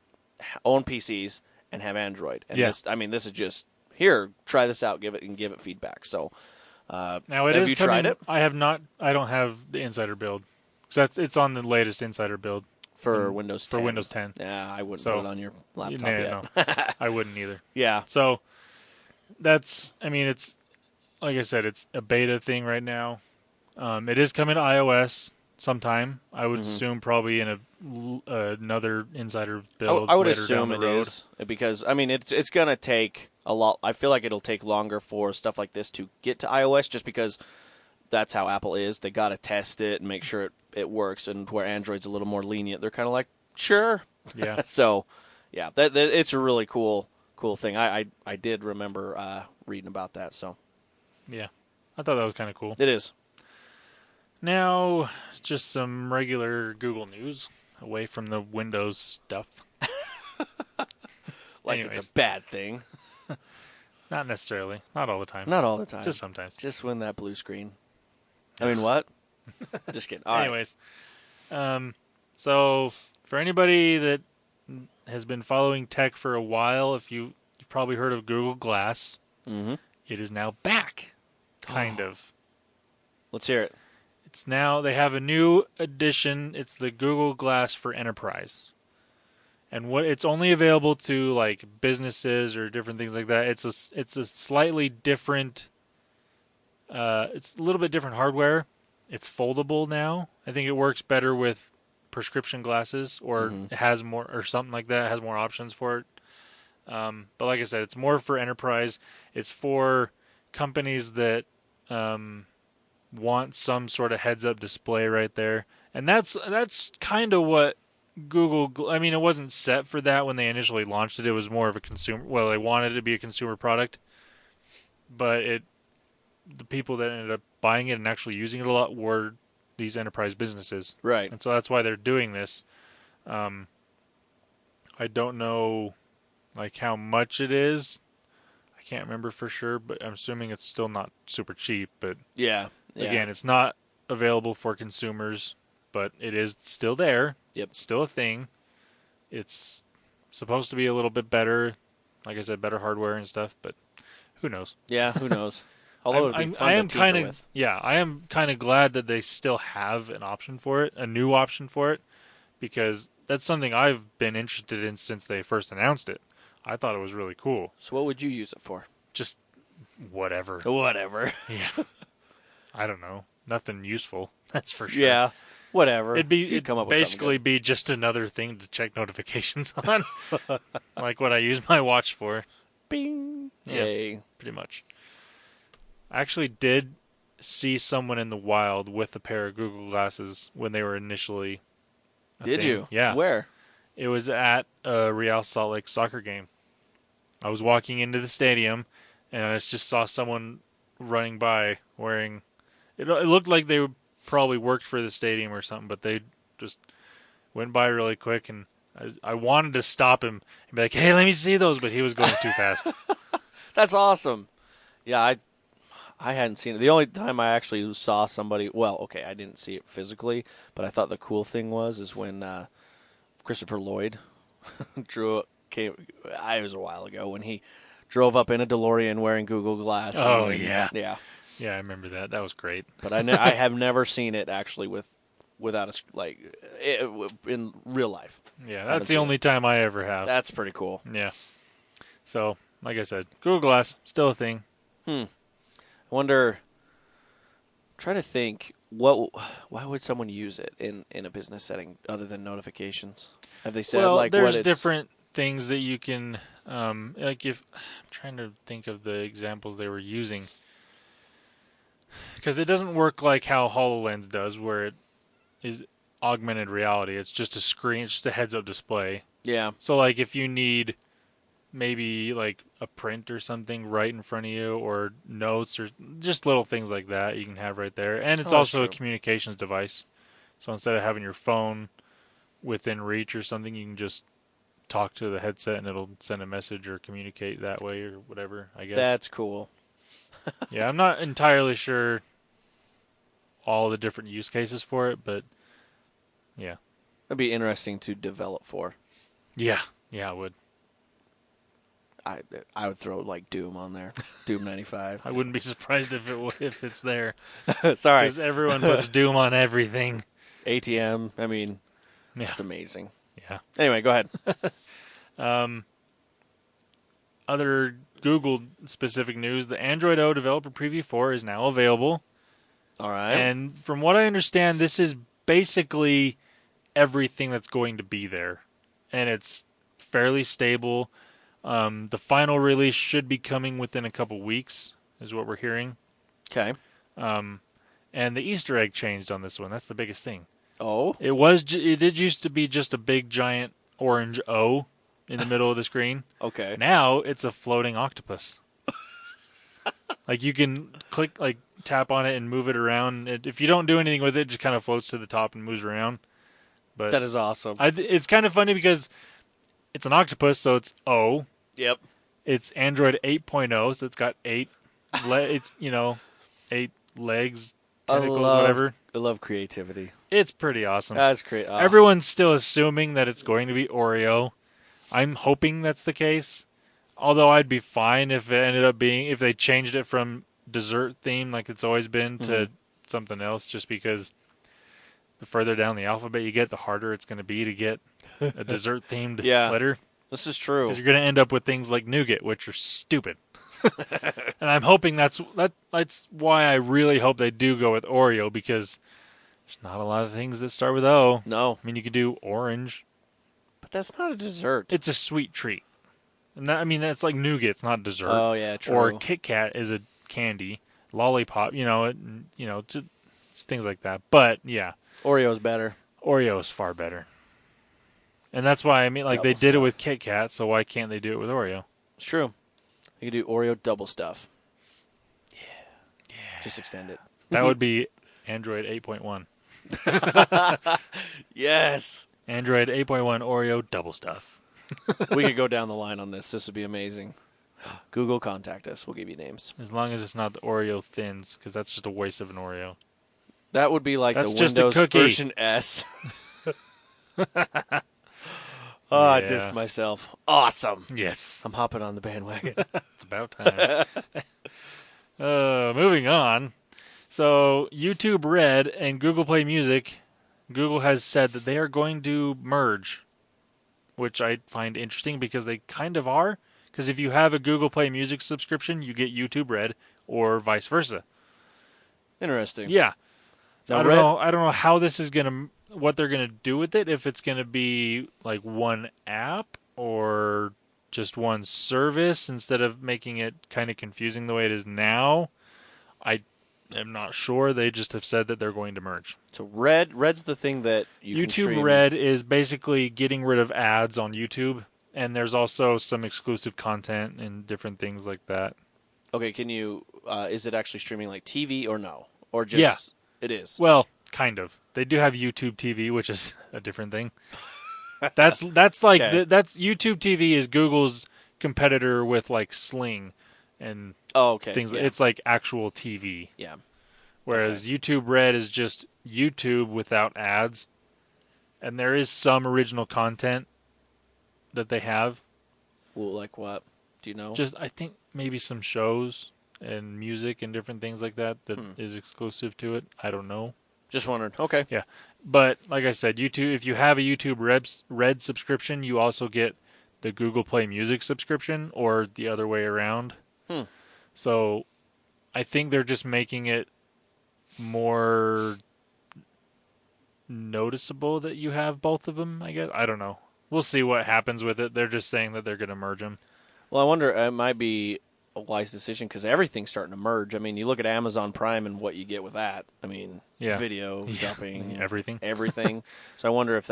own PCs and have Android, and this is just here. Try this out, give it feedback. So now have you tried it? I have not. I don't have the insider build. So it's on the latest insider build for Windows 10. For Windows 10. Yeah, I wouldn't put it on your laptop yet. No. I wouldn't either. Yeah. So it's like I said, it's a beta thing right now. It is coming to iOS sometime. I would assume probably in another insider build. I would assume it is, because it's going to take a lot. I feel like it'll take longer for stuff like this to get to iOS, just because that's how Apple is. They got to test it and make sure it works, and where Android's a little more lenient, they're kind of like, sure. Yeah. So, yeah, it's a really cool thing. I did remember reading about that. So, yeah, I thought that was kind of cool. It is. Now, just some regular Google news away from the Windows stuff. Anyways. It's a bad thing. Not necessarily. Not all the time. Not all the time. Just sometimes. Just when that blue screen. I mean, what? Just kidding. All Anyways, so for anybody that has been following tech for a while, you've probably heard of Google Glass. Mm-hmm. It is now back, kind of. Let's hear it. It's now, they have a new edition. It's the Google Glass for Enterprise. And it's only available to like businesses or different things like that. It's a slightly different, it's a little bit different hardware. It's foldable now. I think it works better with prescription glasses, or it has more, or something like that. It has more options for it. But like I said, it's more for enterprise. It's for companies that want some sort of heads-up display right there. And that's kind of what Google... I mean, it wasn't set for that when they initially launched it. It was more of a consumer... Well, they wanted it to be a consumer product. But the people that ended up buying it and actually using it a lot were these enterprise businesses. Right. And so that's why they're doing this. I don't know like how much it is. I can't remember for sure, but I'm assuming it's still not super cheap. But yeah. Again, it's not available for consumers, but it is still there. Yep. Still a thing. It's supposed to be a little bit better. Like I said, better hardware and stuff, but who knows? Yeah, who knows? Although it'd be fun to tinker with. Yeah, I am kind of glad that they still have an option for it, a new option for it, because that's something I've been interested in since they first announced it. I thought it was really cool. So what would you use it for? Just whatever. Whatever. Yeah. I don't know. nothing useful. That's for sure. Yeah, whatever. It'd come up with basically be just another thing to check notifications on, like what I use my watch for. Bing. Yeah, Yay. pretty much. I actually did see someone in the wild with a pair of Google glasses when they were initially a Did thing. you? Yeah. Where? It was at a Real Salt Lake soccer game. I was walking into the stadium, and I just saw someone running by wearing... It looked like they probably worked for the stadium or something, but they just went by really quick, and I wanted to stop him and be like, hey, let me see those, but he was going too fast. That's awesome. Yeah, I hadn't seen it. The only time I actually saw somebody, well, okay, I didn't see it physically, but I thought the cool thing is when Christopher Lloyd it was a while ago when he drove up in a DeLorean wearing Google Glass. Oh, yeah. Yeah. Yeah, I remember that. That was great. But I have never seen it actually without in real life. Yeah, that's the only time I ever have. That's pretty cool. Yeah. So, like I said, Google Glass, still a thing. I wonder, try to think, why would someone use it in a business setting other than notifications? Have they said there's what different things that you can, like if, I'm trying to think of the examples they were using. Because it doesn't work like how HoloLens does, where it is augmented reality. It's just a screen, it's just a heads-up display. Yeah. So, like, if you need maybe, like, a print or something right in front of you, or notes, or just little things like that you can have right there. And it's also a communications device. So instead of having your phone within reach or something, you can just talk to the headset and it'll send a message or communicate that way or whatever, I guess. That's cool. Yeah, I'm not entirely sure all the different use cases for it, but yeah. That'd be interesting to develop for. Yeah, I would. I would throw like Doom on there. Doom 95. I wouldn't be surprised if it's there. Sorry. Because everyone puts Doom on everything. ATM, I mean, yeah. It's amazing. Yeah. Anyway, go ahead. Other Google-specific news, the Android O Developer Preview 4 is now available. All right. And from what I understand, this is basically everything that's going to be there. And it's fairly stable. The final release should be coming within a couple weeks, is what we're hearing. Okay. And the Easter egg changed on this one. That's the biggest thing. Oh? It did used to be just a big, giant orange O in the middle of the screen. Okay. Now it's a floating octopus. Like you can tap on it and move it around. If you don't do anything with it, it just kind of floats to the top and moves around. But that is awesome. It's kind of funny because it's an octopus, so it's O. Yep. It's Android 8.0, so it's got 8 legs, tentacles, whatever. I love creativity. It's pretty awesome. That's great. Oh. Everyone's still assuming that it's going to be Oreo. I'm hoping that's the case. Although I'd be fine if it ended up being, if they changed it from dessert theme like it's always been to something else, just because the further down the alphabet you get, the harder it's going to be to get a dessert themed letter. This is true. Because you're going to end up with things like nougat, which are stupid. And I'm hoping that's why I really hope they do go with Oreo, because there's not a lot of things that start with O. No. I mean, you could do orange. But that's not a dessert. It's a sweet treat. And that's like nougat. It's not dessert. Oh, yeah, true. Or Kit Kat is a candy. Lollipop, just things like that. But, yeah. Oreo's better. Oreo's far better. And that's why, they did it with Kit Kat, so why can't they do it with Oreo? It's true. You could do Oreo double stuff. Yeah. Just extend it. That would be Android 8.1. Yes. Android 8.1 Oreo double stuff. We could go down the line on this. This would be amazing. Google, contact us. We'll give you names. As long as it's not the Oreo Thins, because that's just a waste of an Oreo. That would be like that's the just Windows a cookie. version S. I dissed myself. Awesome. Yes. I'm hopping on the bandwagon. It's about time. Moving on. So, YouTube Red and Google Play Music, Google has said that they are going to merge, which I find interesting because they kind of are. Because if you have a Google Play Music subscription, you get YouTube Red, or vice versa. Interesting. Yeah. I don't know how this is what they're gonna do with it. If it's gonna be like one app or just one service instead of making it kind of confusing the way it is now. I am not sure. They just have said that they're going to merge. So Red's the thing that you can stream. YouTube Red is basically getting rid of ads on YouTube, and there's also some exclusive content and different things like that. Okay, can you? Is it actually streaming like TV or no? Or just yeah, it is. Well, kind of. They do have YouTube TV, which is a different thing. That's like okay. that's YouTube TV is Google's competitor with like Sling and things. Yeah. It's like actual TV. Yeah. Whereas YouTube Red is just YouTube without ads, and there is some original content that they have. Well, like what? Do you know? Just I think maybe some shows and music and different things like that is exclusive to it. I don't know. Just wondering. Okay. Yeah. But like I said, YouTube. If you have a YouTube Red subscription, you also get the Google Play Music subscription, or the other way around. So I think they're just making it more noticeable that you have both of them, I guess. I don't know. We'll see what happens with it. They're just saying that they're going to merge them. Well, I wonder, it might be a wise decision because everything's starting to merge. I mean, you look at Amazon Prime and what you get with that. I mean, video, shopping, everything. So I wonder if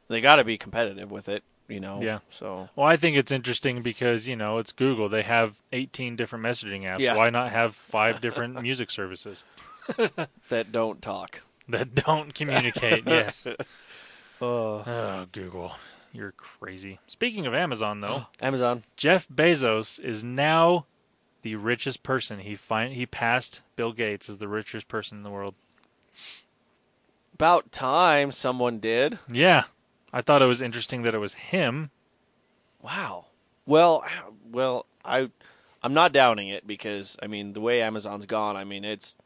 they got to be competitive with it, you know? Yeah. So. Well, I think it's interesting because, it's Google. They have 18 different messaging apps. Yeah. Why not have 5 different music services? That don't talk. That don't communicate, yes. Oh, Google. You're crazy. Speaking of Amazon, though. Amazon. Jeff Bezos is now the richest person. He passed Bill Gates as the richest person in the world. About time someone did. Yeah. I thought it was interesting that it was him. Wow. Well, I'm not doubting it because, I mean, the way Amazon's gone, I mean, it's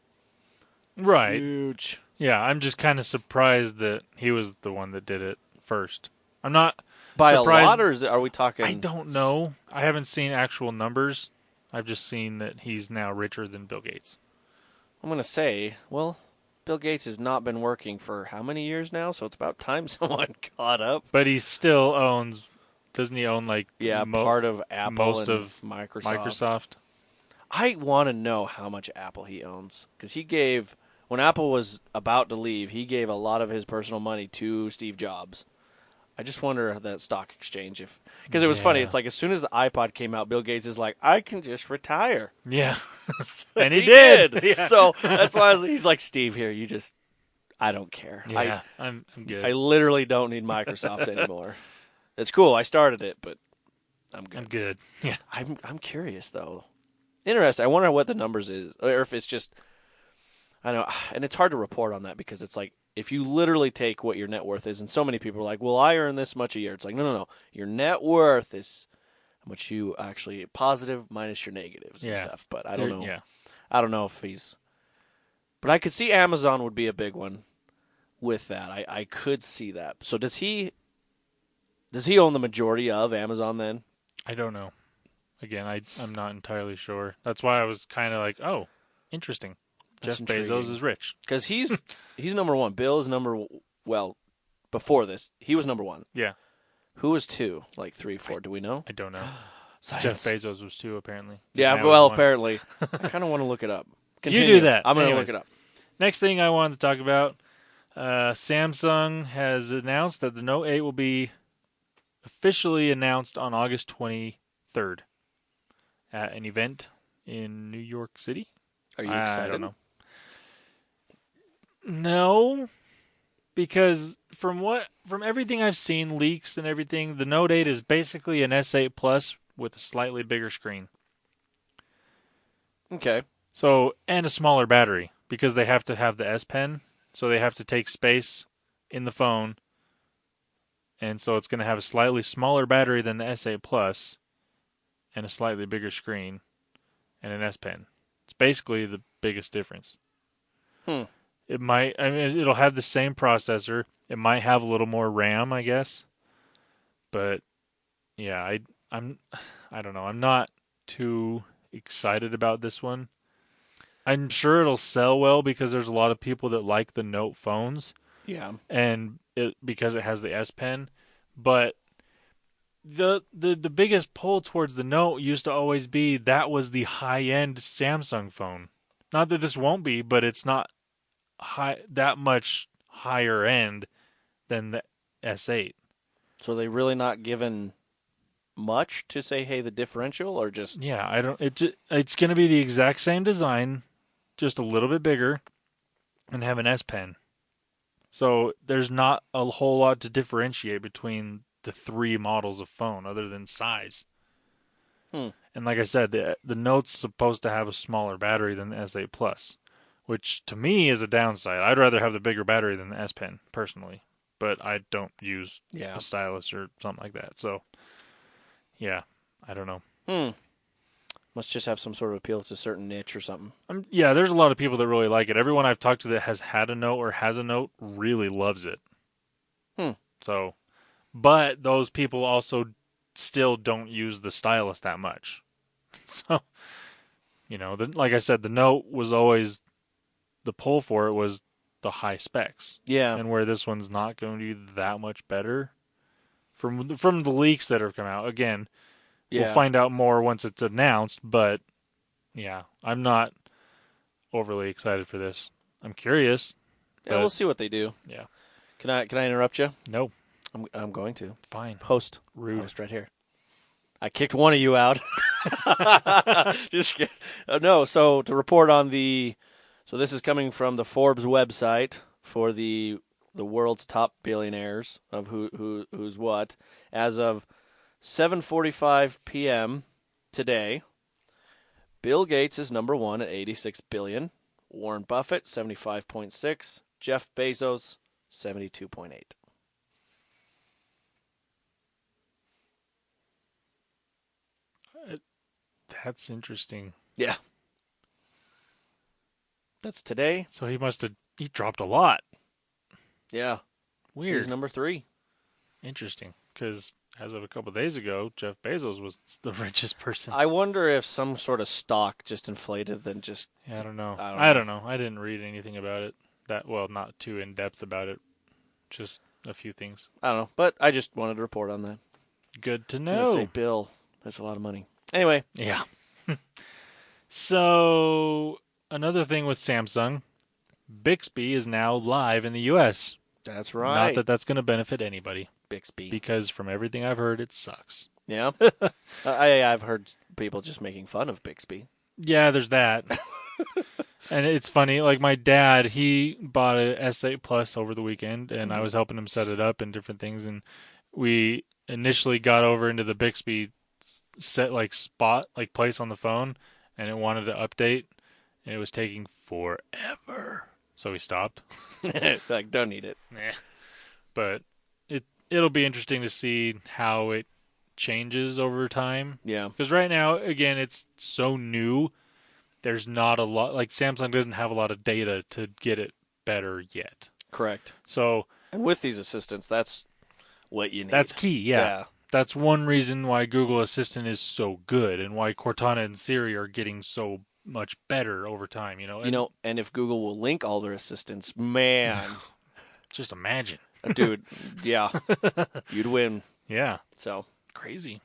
huge. Yeah, I'm just kind of surprised that he was the one that did it first. I'm not by surprised. A lot, or are we talking? I don't know. I haven't seen actual numbers. I've just seen that he's now richer than Bill Gates. I'm going to say, well, Bill Gates has not been working for how many years now? So it's about time someone caught up. But he still owns, doesn't he own like part of Apple, most and of Microsoft. I want to know how much Apple he owns because he gave, when Apple was about to leave, he gave a lot of his personal money to Steve Jobs. I just wonder that stock exchange, because it was funny. It's like as soon as the iPod came out, Bill Gates is like, I can just retire. Yeah, and he did. Yeah. So that's why he's like, Steve, here, I don't care. Yeah, I'm good. I literally don't need Microsoft anymore. It's cool. I started it, but I'm good. I'm good. Yeah, I'm curious though. Interesting. I wonder what the numbers is, or if it's just, I don't know, and it's hard to report on that because it's like, if you literally take what your net worth is, and so many people are like, well, I earn this much a year. It's like, no. Your net worth is how much you actually positive minus your negatives and stuff. But I don't know. Yeah. I don't know if but I could see Amazon would be a big one with that. I could see that. So does he own the majority of Amazon then? I don't know. Again, I'm not entirely sure. That's why I was kind of like, oh, interesting. That's Jeff Bezos is rich. Because he's number one. Bill is before this, he was number one. Yeah. Who was 2? Like 3, 4? Do we know? I don't know. Science. Jeff Bezos was 2, apparently. Yeah, well, apparently. I kind of want to look it up. Continue. You do that. I'm going to look it up. Next thing I wanted to talk about, Samsung has announced that the Note 8 will be officially announced on August 23rd at an event in New York City. Are you excited? I don't know. No, because from everything I've seen, leaks and everything, the Note 8 is basically an S8 Plus with a slightly bigger screen. Okay. So, and a smaller battery, because they have to have the S Pen, so they have to take space in the phone, and so it's going to have a slightly smaller battery than the S8 Plus, and a slightly bigger screen, and an S Pen. It's basically the biggest difference. It might, it'll have the same processor. It might have a little more RAM, I guess. But yeah, I don't know. I'm not too excited about this one. I'm sure it'll sell well because there's a lot of people that like the Note phones. Yeah. And because it has the S Pen, but the biggest pull towards the Note used to always be that was the high-end Samsung phone. Not that this won't be, but it's not that much higher end than the S8. So they really not given much to say, hey, the differential, or just... Yeah, I don't. It's going to be the exact same design, just a little bit bigger, and have an S Pen. So there's not a whole lot to differentiate between the three models of phone other than size. And like I said, the Note's supposed to have a smaller battery than the S8 Plus, which to me is a downside. I'd rather have the bigger battery than the S Pen, personally. But I don't use a stylus or something like that. So, yeah, I don't know. Must just have some sort of appeal to a certain niche or something. Yeah, there's a lot of people that really like it. Everyone I've talked to that has had a Note or has a Note really loves it. So, but those people also still don't use the stylus that much. So, like I said, the Note was always, the pull for it was the high specs. Yeah. And where this one's not going to be that much better from the leaks that have come out. Again, we'll find out more once it's announced, but yeah, I'm not overly excited for this. I'm curious. Yeah, we'll see what they do. Yeah. Can I interrupt you? No. I'm going to. Fine. Host. Rude. Host right here. I kicked one of you out. Just kidding. No, so to report on so this is coming from the Forbes website for the world's top billionaires of who's what. As of 7:45 p.m. today, Bill Gates is number one at $86 billion. Warren Buffett, 75.6. Jeff Bezos, 72.8. That's interesting. Yeah. That's today. So he dropped a lot. Yeah. Weird. He's number 3. Interesting. Because as of a couple of days ago, Jeff Bezos was the richest person. I wonder if some sort of stock just inflated than just... Yeah, I don't know. I don't know. I didn't read anything about it. Not too in-depth about it. Just a few things. I don't know. But I just wanted to report on that. Good to I was know. gonna say, Bill, that's a lot of money. Anyway. Yeah. So, another thing with Samsung, Bixby is now live in the U.S. That's right. Not that that's going to benefit anybody. Bixby. Because from everything I've heard, it sucks. Yeah? I've heard people just making fun of Bixby. Yeah, there's that. And it's funny, like my dad, he bought a S8 Plus over the weekend, and I was helping him set it up and different things, and we initially got over into the Bixby set place on the phone, and it wanted to update, and it was taking forever. So we stopped. Like, don't need it. Nah. But it'll be interesting to see how it changes over time. Yeah. Because right now, again, it's so new. There's not a lot, like Samsung doesn't have a lot of data to get it better yet. Correct. So, and with these assistants, that's what you need. That's key, yeah. That's one reason why Google Assistant is so good and why Cortana and Siri are getting so much better over time, And if Google will link all their assistants, man. Just imagine. Dude, yeah. You'd win. Yeah. So. Crazy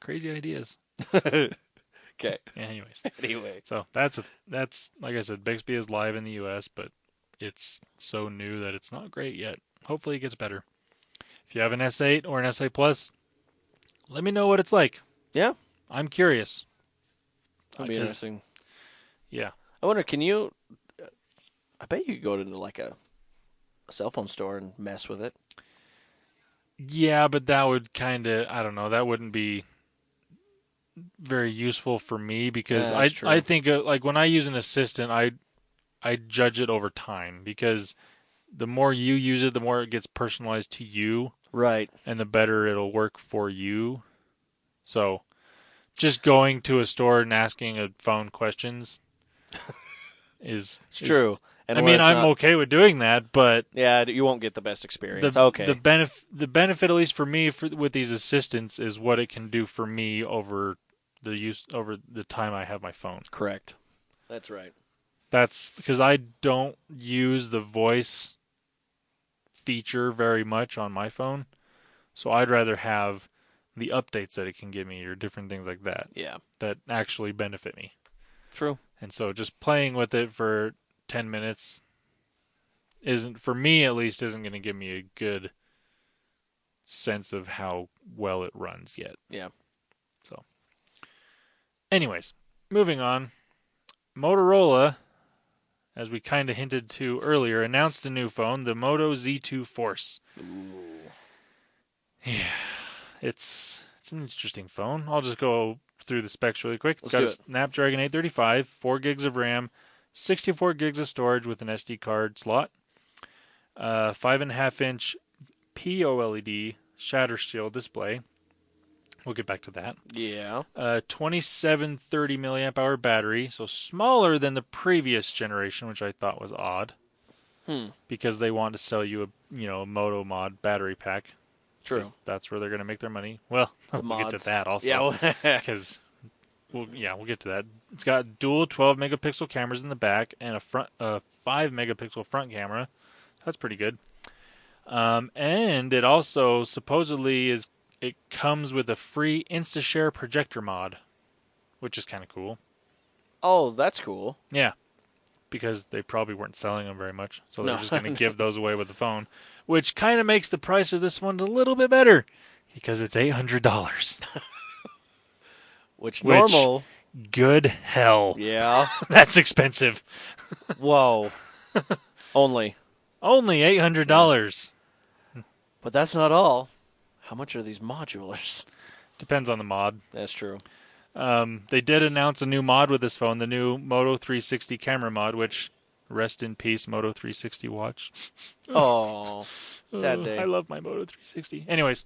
ideas. Okay. Anyways. So that's like I said, Bixby is live in the U.S., but it's so new that it's not great yet. Hopefully it gets better. If you have an S8 or an S8 Plus, let me know what it's like. Yeah. I'm curious. That'll be interesting. Yeah. I wonder, I bet you could go to like a cell phone store and mess with it. Yeah, but that would kind of, I don't know, that wouldn't be very useful for me because I think like when I use an assistant, I judge it over time because the more you use it, the more it gets personalized to you. Right. And the better it'll work for you. So just going to a store and asking a phone questions is true. And I'm okay with doing that, but yeah, you won't get the best experience. The benefit, at least for me, with these assistants, is what it can do for me over the time I have my phone. Correct. That's right. That's because I don't use the voice feature very much on my phone. So I'd rather have the updates that it can give me or different things like that. Yeah. That actually benefit me. True. And so just playing with it for 10 minutes isn't, for me at least, isn't going to give me a good sense of how well it runs yet. Yeah. So, anyways, moving on. Motorola, as we kind of hinted to earlier, announced a new phone, the Moto Z2 Force. Ooh. Yeah, it's an interesting phone. I'll just go through the specs really quick. It's got a Snapdragon 835, 4 gigs of RAM, 64 gigs of storage with an SD card slot, 5.5-inch POLED shatter shield display. We'll get back to that. Yeah. 2730 milliamp hour battery, so smaller than the previous generation, which I thought was odd. Because they want to sell you a Moto Mod battery pack. True. That's where they're going to make their money. Well, we'll get to that also. Yeah. Because we'll get to that. It's got dual 12 megapixel cameras in the back and a 5 megapixel front camera. That's pretty good. And it also supposedly it comes with a free InstaShare projector mod, which is kind of cool. Oh, that's cool. Yeah, because they probably weren't selling them very much, so they're just going to give those away with the phone, which kind of makes the price of this one a little bit better because it's $800. Which normal. Good hell. Yeah. That's expensive. Whoa. Only $800. But that's not all. How much are these modulars? Depends on the mod. That's true. They did announce a new mod with this phone, the new Moto 360 camera mod, which, rest in peace, Moto 360 watch. Oh, sad day. I love my Moto 360. Anyways,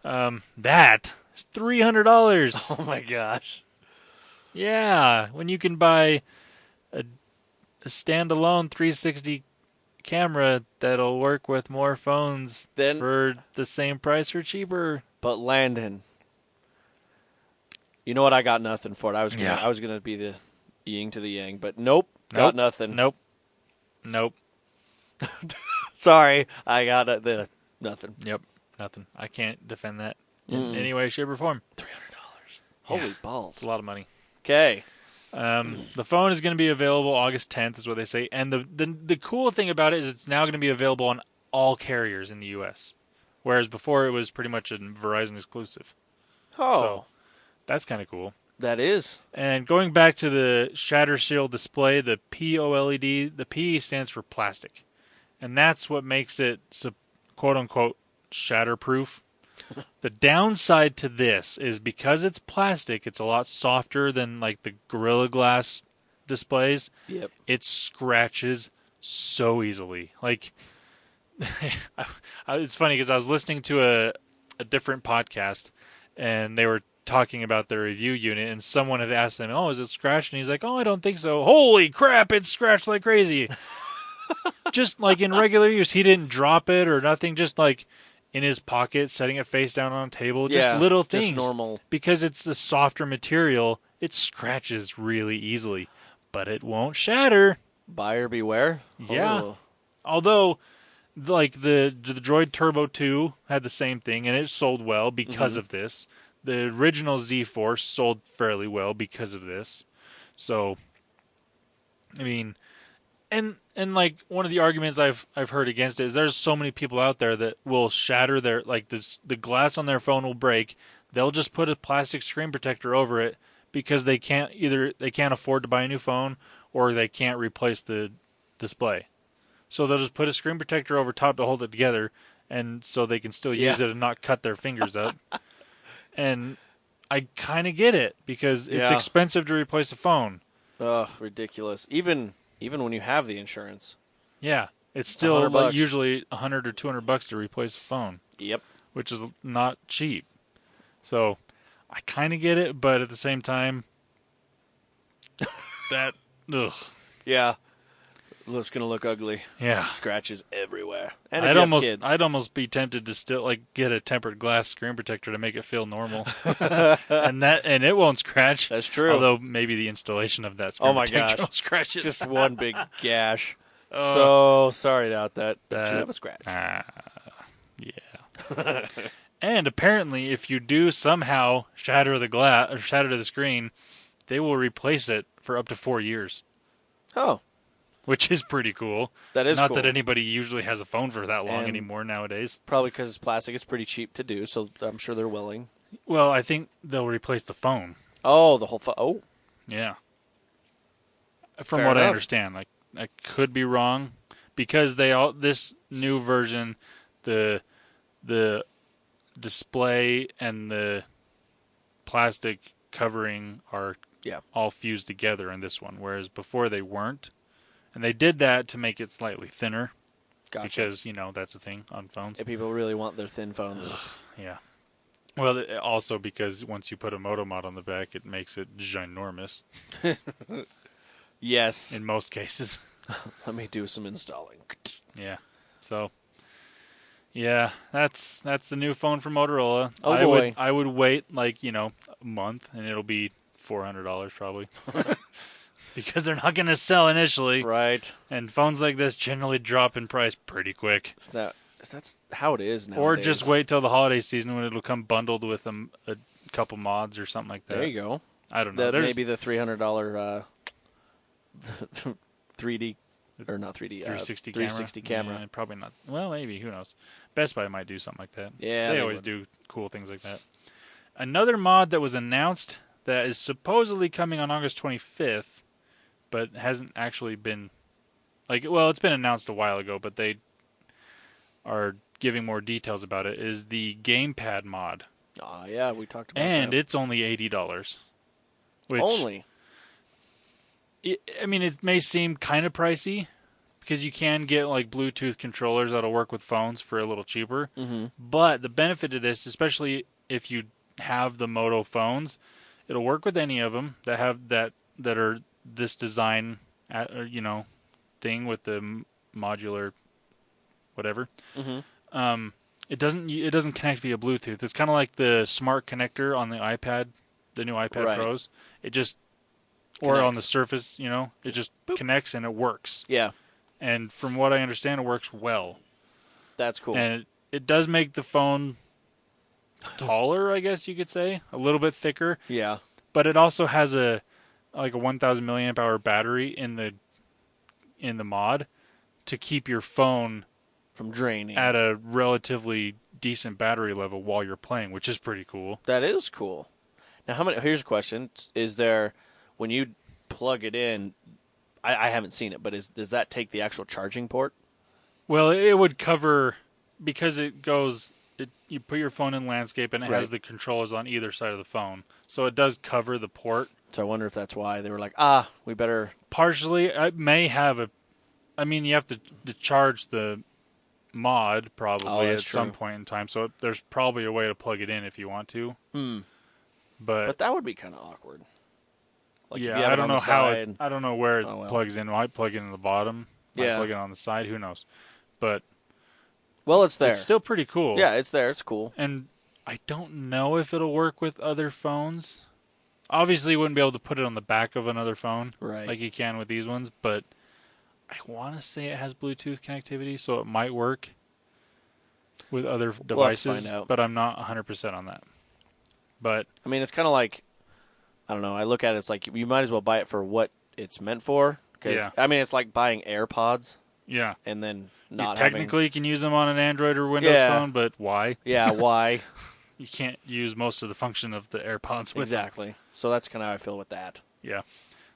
that is $300. Oh my gosh. Yeah, when you can buy a standalone 360 camera that'll work with more phones for the same price or cheaper. But Landon, you know what? I got nothing for it. I was gonna be the yin to the yang, but nope. Got nothing. Nope. Sorry, I got nothing. Yep, nothing. I can't defend that in any way, shape, or form. $300. Holy balls! It's a lot of money. Okay. The phone is going to be available August 10th, is what they say. And the cool thing about it is it's now going to be available on all carriers in the U.S., whereas before it was pretty much a Verizon exclusive. Oh. So that's kind of cool. That is. And going back to the shatter shield display, the POLED, the P stands for plastic. And that's what makes it, quote-unquote, shatterproof. The downside to this is because it's plastic, it's a lot softer than like the Gorilla Glass displays. Yep. It scratches so easily. Like, it's funny because I was listening to a different podcast and they were talking about the review unit and someone had asked them, "Oh, is it scratched?" And he's like, "Oh, I don't think so." Holy crap, it's scratched like crazy. Just like in regular use, he didn't drop it or nothing, just like in his pocket, setting it face down on a table, just little things. Just normal. Because it's a softer material, it scratches really easily, but it won't shatter. Buyer beware. Yeah. Oh. Although, like the Droid Turbo 2 had the same thing, and it sold well because of this. The original Z Force sold fairly well because of this. So, I mean, and like one of the arguments I've heard against it is there's so many people out there that will shatter their the glass on their phone will break. They'll just put a plastic screen protector over it because they can't afford to buy a new phone or they can't replace the display. So they'll just put a screen protector over top to hold it together, and so they can still use it and not cut their fingers up. And I kind of get it because it's expensive to replace a phone. Ugh, ridiculous. Even when you have the insurance. Yeah, it's still like usually $100 or $200 to replace a phone. Yep. Which is not cheap. So I kind of get it, but at the same time, ugh. Yeah. It's going to look ugly. Yeah. Scratches everywhere. And I'd almost be tempted to still get a tempered glass screen protector to make it feel normal. and it won't scratch. That's true. Although maybe the installation of that screen protector will scratch it. Just one big gash. So sorry about that. But you have a scratch. Yeah. And apparently, if you do somehow shatter the screen, they will replace it for up to 4 years. Oh. Which is pretty cool. That is Not cool. that anybody usually has a phone for that long anymore nowadays. Probably because it's plastic. It's pretty cheap to do, so I'm sure they're willing. Well, I think they'll replace the phone. Oh, the whole phone. Oh. Yeah. From Fair what enough. I understand. I could be wrong. Because this new version, the display and the plastic covering are all fused together in this one, whereas before they weren't. And they did that to make it slightly thinner. Gotcha. Because, that's a thing on phones. If people really want their thin phones. Yeah. Well, also because once you put a Moto mod on the back, it makes it ginormous. Yes. In most cases. Let me do some installing. Yeah. So, yeah, that's the new phone from Motorola. Oh, boy. I would wait a month, and it'll be $400 probably. Because they're not going to sell initially. Right. And phones like this generally drop in price pretty quick. That's how it is nowadays. Or just wait till the holiday season when it'll come bundled with a couple mods or something like that. There you go. I don't know. Maybe the $300 3D, or not 3D, 360 camera. Yeah, probably not. Well, maybe. Who knows? Best Buy might do something like that. Yeah, they always do cool things like that. Another mod that was announced that is supposedly coming on August 25th, but hasn't actually been... it's been announced a while ago, but they are giving more details about it, is the gamepad mod. Yeah, we talked about that. And it's only $80. Only? It may seem kind of pricey, because you can get Bluetooth controllers that'll work with phones for a little cheaper. Mm-hmm. But the benefit of this, especially if you have the Moto phones, it'll work with any of them that have that are this design, thing with the modular, whatever. Mm-hmm. It doesn't connect via Bluetooth. It's kind of like the smart connector on the iPad, the new iPad Pros. It just connects. Or on the Surface, it just connects and it works. Yeah. And from what I understand, it works well. That's cool. And it does make the phone taller, I guess you could say, a little bit thicker. Yeah. But it also has a 1,000 milliamp hour battery in the mod to keep your phone from draining at a relatively decent battery level while you're playing, which is pretty cool. That is cool. Now, here's a question: is there, when you plug it in, I haven't seen it, but does that take the actual charging port? Well, it would cover, because it goes. You put your phone in landscape and it has the controls on either side of the phone, so it does cover the port. So I wonder if that's why they were like, we better. Partially, it may have you have to charge the mod probably at some point in time, so there's probably a way to plug it in if you want to. But that would be kind of awkward. I don't know I don't know where it plugs in. Might plug in the bottom. Might plug in on the side. Who knows? But it's there. It's still pretty cool. Yeah, it's there. It's cool. And I don't know if it'll work with other phones. Obviously, you wouldn't be able to put it on the back of another phone like you can with these ones, but I want to say it has Bluetooth connectivity, so it might work with other devices, we'll have to find out. But I'm not 100% on that. But it's kind of like, I don't know, I look at it, it's like you might as well buy it for what it's meant for. Because it's like buying AirPods. Yeah. And then not technically you can use them on an Android or Windows phone, but why? Yeah, why? You can't use most of the function of the AirPods with Exactly. them. So that's kind of how I feel with that. Yeah.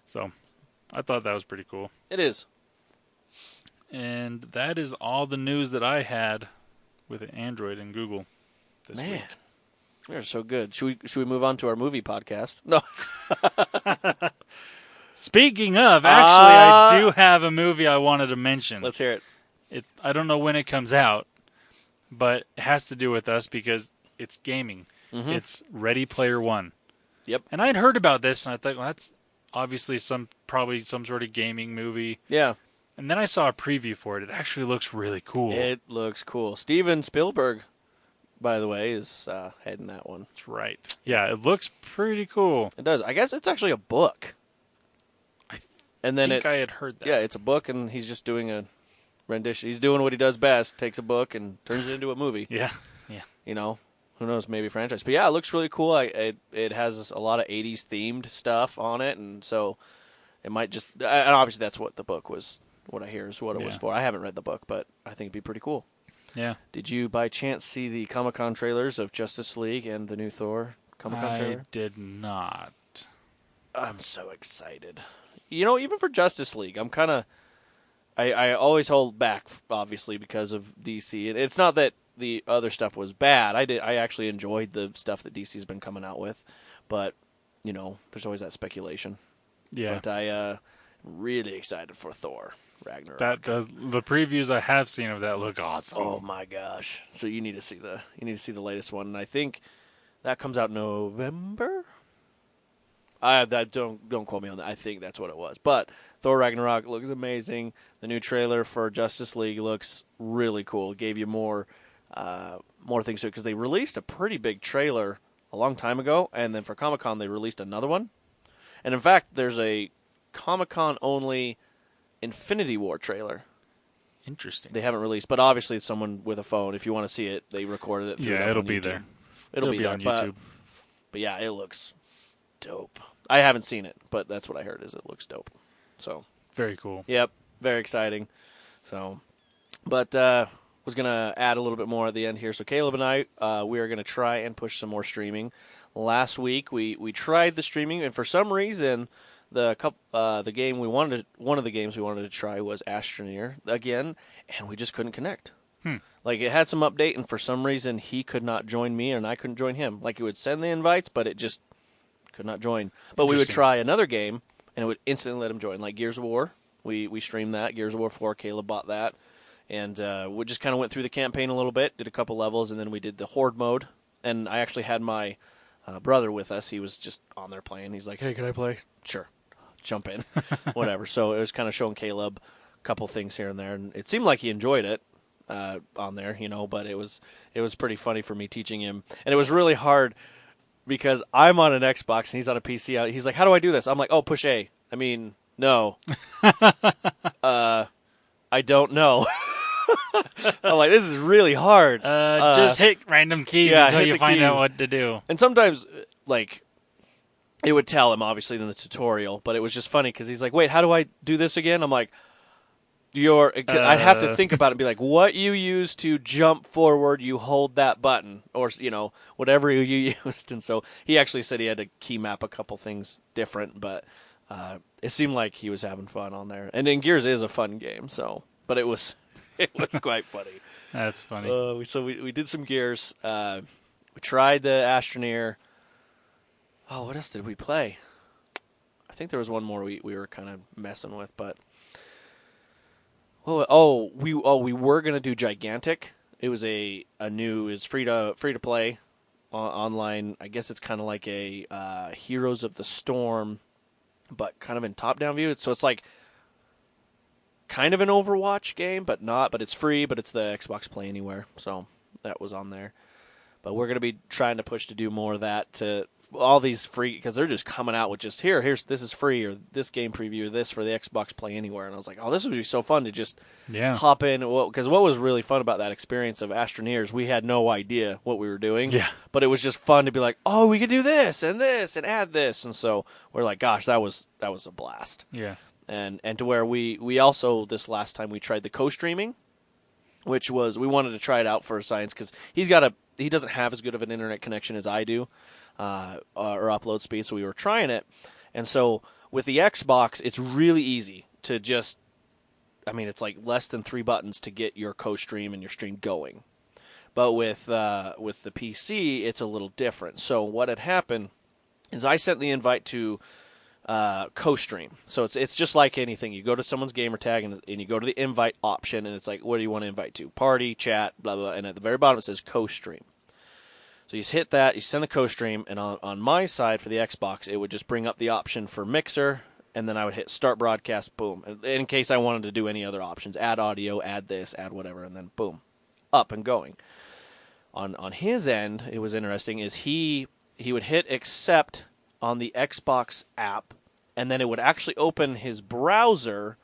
So I thought that was pretty cool. It is. And that is all the news that I had with Android and Google this week. You're so good. Should we move on to our movie podcast? No. Speaking of, actually, I do have a movie I wanted to mention. Let's hear it. I don't know when it comes out, but it has to do with us because it's gaming. Mm-hmm. It's Ready Player One. Yep. And I'd heard about this, and I thought, well, that's obviously probably some sort of gaming movie. Yeah. And then I saw a preview for it. It actually looks really cool. It looks cool. Steven Spielberg, by the way, is heading that one. That's right. Yeah, it looks pretty cool. It does. I guess it's actually a book. I had heard that. Yeah, it's a book, and he's just doing a rendition. He's doing what he does best, takes a book and turns it into a movie. Yeah. You know, who knows, maybe franchise. But yeah, it looks really cool. It has a lot of 80s themed stuff on it, and so it might just, and obviously that's what the book was, what I hear is what it was for. I haven't read the book, but I think it'd be pretty cool. Yeah. Did you by chance see the Comic-Con trailers of Justice League and the new Thor Comic-Con trailer? I did not. I'm so excited. You know, even for Justice League, I'm kind of, I always hold back, obviously, because of DC. And it's not that the other stuff was bad. I actually enjoyed the stuff that DC's been coming out with, but you know, there's always that speculation. Yeah. But I really excited for Thor Ragnarok. The previews I have seen of that look awesome. Oh my gosh! So you need to see the latest one, and I think that comes out November. Don't quote me on that. I think that's what it was. But Thor Ragnarok looks amazing. The new trailer for Justice League looks really cool. It gave you more things to it because they released a pretty big trailer a long time ago, and then for Comic-Con they released another one. And in fact, there's a Comic-Con only Infinity War trailer. Interesting. They haven't released, but obviously it's someone with a phone. If you want to see it, they recorded it. Yeah, it'll be there. It'll be there on YouTube. But yeah, it looks dope. I haven't seen it, but that's what I heard is it looks dope. So very cool. Yep, very exciting. So, but was gonna add a little bit more at the end here. So Caleb and I, we are gonna try and push some more streaming. Last week we tried the streaming, and for some reason one of the games we wanted to try was Astroneer again, and we just couldn't connect. Like it had some update, and for some reason he could not join me, and I couldn't join him. Like it would send the invites, but it just could not join. But we would try another game, and it would instantly let him join. Like Gears of War, we streamed that. Gears of War 4, Caleb bought that. And we just kind of went through the campaign a little bit, did a couple levels, and then we did the Horde mode. And I actually had my brother with us. He was just on there playing. He's like, hey, can I play? Sure. Jump in. Whatever. So it was kind of showing Caleb a couple things here and there. And it seemed like he enjoyed it on there, you know, but it was pretty funny for me teaching him. And it was really hard because I'm on an Xbox and he's on a PC. He's like, how do I do this? I'm like, oh, push A. I mean, no. I don't know. I'm like, this is really hard. Just hit random keys until you find out what to do. And sometimes, like, it would tell him, obviously, in the tutorial, but it was just funny because he's like, wait, how do I do this again? I'm like, I'd have to think about it and be like, what you use to jump forward, you hold that button, or, you know, whatever you used. And so he actually said he had to key map a couple things different, but it seemed like he was having fun on there. And then Gears is a fun game, so, but it was quite funny. That's funny. So we did some Gears. We tried the Astroneer. Oh, what else did we play? I think there was one more we were kind of messing with, but we were gonna do Gigantic. It was it's free to play online. I guess it's kind of like a Heroes of the Storm, but kind of in top down view. So it's like kind of an Overwatch game, but not. But it's free. But it's the Xbox Play Anywhere, so that was on there. But we're gonna be trying to push to do more of that to all these free, because they're just coming out with just this is free, or this game preview, this for the Xbox Play Anywhere. And I was like, oh, this would be so fun to just hop in. Because what was really fun about that experience of Astroneers, we had no idea what we were doing. Yeah. But it was just fun to be like, oh, we could do this and add this. And so we're like, gosh, that was a blast. Yeah. And to where we also, this last time we tried the co-streaming, which was, we wanted to try it out for science because he doesn't have as good of an internet connection as I do, or upload speed, so we were trying it. And so with the Xbox, it's really easy to just, it's like less than 3 buttons to get your co-stream and your stream going. But with the PC, it's a little different. So what had happened is I sent the invite to co-stream. So it's just like anything. You go to someone's gamer tag and you go to the invite option, and it's like, what do you want to invite to? Party, chat, blah, blah, and at the very bottom it says co-stream. So you just hit that, you send the co-stream, and on my side for the Xbox, it would just bring up the option for Mixer and then I would hit start broadcast, boom. In case I wanted to do any other options, add audio, add this, add whatever, and then boom, up and going. On his end, it was interesting, is he would hit accept on the Xbox app, and then it would actually open his browser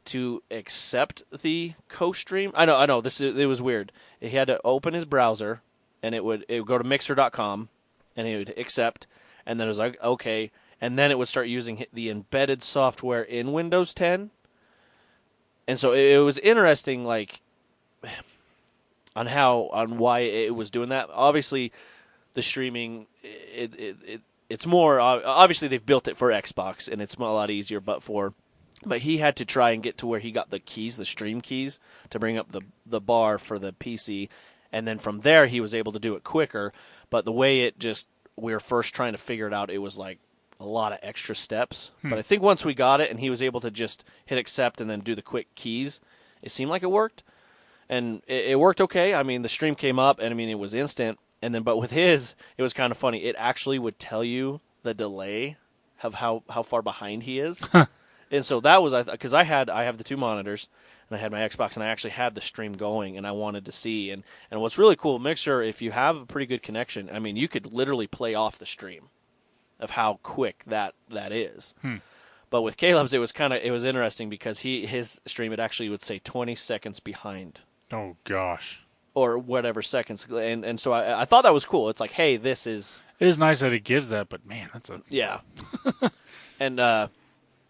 to accept the co-stream. I know. It was weird. He had to open his browser, and it would go to mixer.com, and he would accept, and then it was like, okay, and then it would start using the embedded software in Windows 10. And so it was interesting, like, on why it was doing that. Obviously, the streaming, it's more, obviously they've built it for Xbox, and it's a lot easier, but he had to try and get to where he got the keys, the stream keys, to bring up the bar for the PC, and then from there he was able to do it quicker. But the way we were first trying to figure it out, it was like a lot of extra steps. But I think once we got it and he was able to just hit accept and then do the quick keys, it seemed like it worked. And it worked okay. I mean, the stream came up, and I mean, it was instant. And then, but with his, it was kind of funny. It actually would tell you the delay of how far behind he is. And so that was, because I have the two monitors, and I had my Xbox, and I actually had the stream going, and I wanted to see. And what's really cool, Mixer, if you have a pretty good connection, I mean, you could literally play off the stream of how quick that is. But with Caleb's, it was interesting because his stream, it actually would say 20 seconds behind. Oh, gosh. Or whatever seconds. And so I thought that was cool. It's like, hey, this is... It is nice that it gives that, but man, that's a... Yeah. And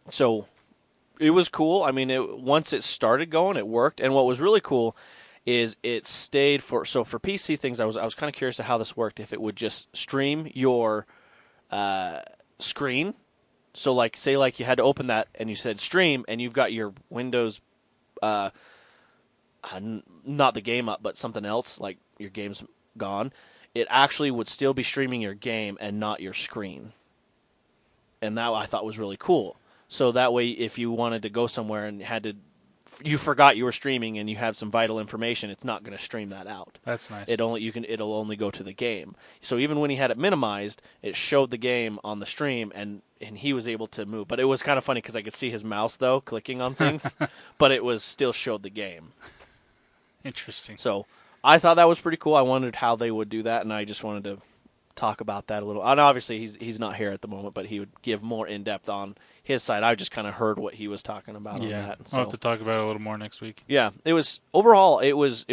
so it was cool. I mean, once it started going, it worked. And what was really cool is it stayed for... So for PC things, I was kind of curious to how this worked. If it would just stream your screen. So like, say like you had to open that and you said stream, and you've got your Windows... not the game up, but something else, like your game's gone, it actually would still be streaming your game and not your screen. And that I thought was really cool. So that way, if you wanted to go somewhere and you forgot you were streaming and you have some vital information, it's not going to stream that out. That's nice. It'll only go to the game. So even when he had it minimized, it showed the game on the stream, and he was able to move. But it was kind of funny because I could see his mouse though clicking on things, but it was still showed the game. Interesting. So I thought that was pretty cool. I wondered how they would do that, and I just wanted to talk about that a little. And obviously, he's not here at the moment, but he would give more in-depth on his side. I just kind of heard what he was talking about on that. So, I'll have to talk about it a little more next week. Yeah, it was overall it was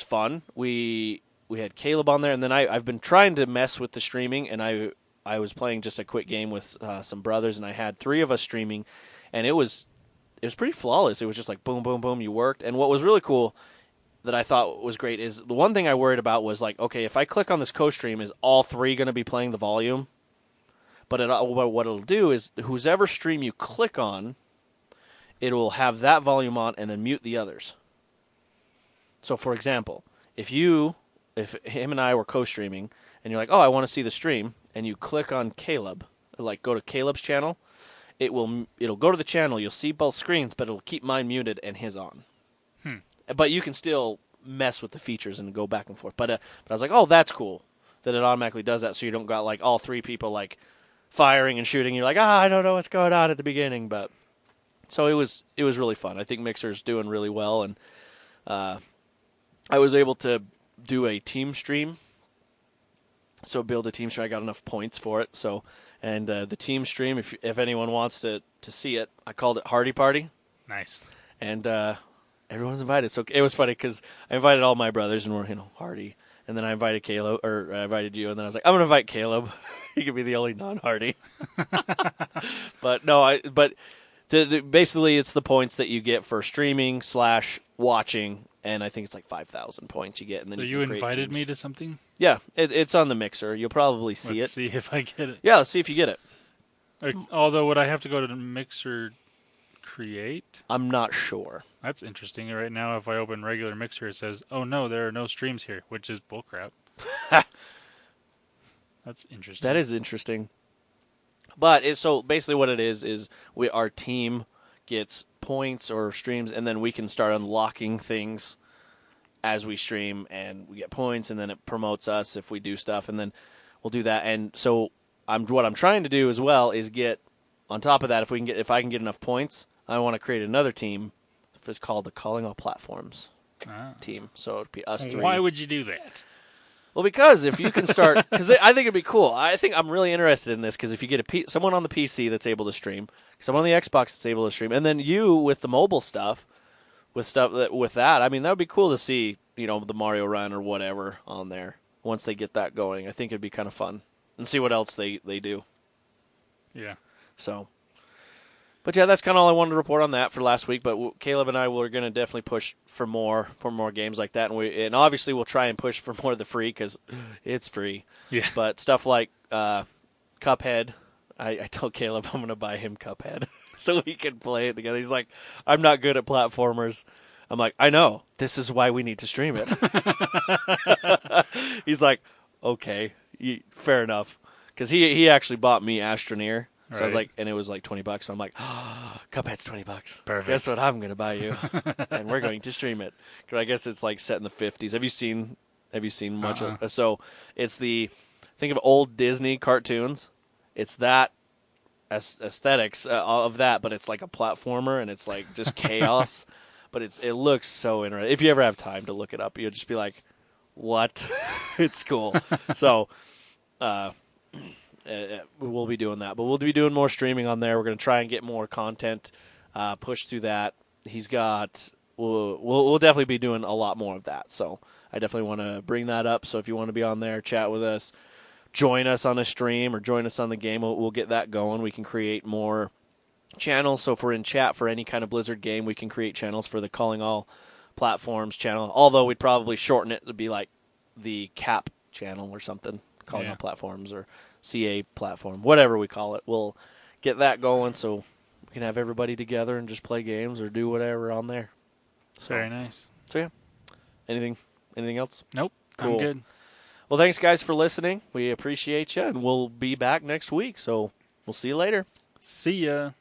fun. We had Caleb on there, and then I've been trying to mess with the streaming, and I was playing just a quick game with some brothers, and I had 3 of us streaming, and it was pretty flawless. It was just like boom, boom, boom, you worked. And what was really cool that I thought was great is the one thing I worried about was like, okay, if I click on this co-stream, is all 3 going to be playing the volume? But what it'll do is whoever stream you click on, it will have that volume on and then mute the others. So for example, if him and I were co-streaming and you're like, oh, I want to see the stream, and you click on Caleb, like go to Caleb's channel, it'll go to the channel, you'll see both screens, but it'll keep mine muted and his on. But you can still mess with the features and go back and forth. But I was like, oh, that's cool that it automatically does that, so you don't got like all 3 people like firing and shooting. You're like, I don't know what's going on at the beginning. But so it was really fun. I think Mixer's doing really well, and I was able to do a team stream. So build a team stream. I got enough points for it. So and the team stream, if anyone wants to see it, I called it Hardy Party. Nice. And everyone's invited. So it was funny because I invited all my brothers, and we're Hardy. And then I invited Caleb, or I invited you, and then I was like, I'm gonna invite Caleb. He could be the only non-Hardy. But no, basically it's the points that you get for streaming / watching, and I think it's like 5,000 points you get. And then so you invited me to something? Yeah, it's on the Mixer. You'll probably see Let's see if I get it. Yeah, let's see if you get it. Although, would I have to go to the Mixer Create? I'm not sure. That's interesting. Right now, if I open regular Mixer, it says, oh no, there are no streams here, which is bullcrap. That's interesting. That is interesting. But so basically what it is our team gets points or streams, and then we can start unlocking things as we stream, and we get points, and then it promotes us if we do stuff, and then we'll do that. And so what I'm trying to do as well is get on top of that, if I can get enough points, I want to create another team. It's called the Calling All Platforms team. So it'd be us 3. Why would you do that? Well, because if you can start, because I think it'd be cool. I think I'm really interested in this because if you get someone on the PC that's able to stream, someone on the Xbox that's able to stream, and then you with the mobile stuff, with that, I mean, that would be cool to see, the Mario Run or whatever on there once they get that going. I think it'd be kind of fun and see what else they do. Yeah. So. But yeah, that's kind of all I wanted to report on that for last week. But Caleb and I were going to definitely push for more games like that, and obviously we'll try and push for more of the free because it's free. Yeah. But stuff like Cuphead, I told Caleb I'm going to buy him Cuphead so we can play it together. He's like, I'm not good at platformers. I'm like, I know. This is why we need to stream it. He's like, okay, fair enough, because he actually bought me Astroneer. So I was like, and it was like $20. So I'm like, Cuphead's $20. Perfect. Guess what I'm going to buy you, and we're going to stream it. Because I guess it's like set in the 50s. Have you seen much of? So it's think of old Disney cartoons. It's that aesthetics of that, but it's like a platformer and it's like just chaos. But it looks so interesting. If you ever have time to look it up, you'll just be like, what? It's cool. So. We'll be doing that, but we'll be doing more streaming on there. We're going to try and get more content pushed through that. We'll definitely be doing a lot more of that. So I definitely want to bring that up. So if you want to be on there, chat with us, join us on a stream or join us on the game, we'll get that going. We can create more channels. So if we're in chat for any kind of Blizzard game, we can create channels for the Calling All Platforms channel. Although we'd probably shorten it to be like the CAP channel or something, Calling All Platforms or CA platform, whatever we call it. We'll get that going so we can have everybody together and just play games or do whatever on there. So, very nice. So yeah. Anything else? Nope. Cool. I'm good. Well, thanks guys for listening. We appreciate you, and we'll be back next week. So we'll see you later. See ya.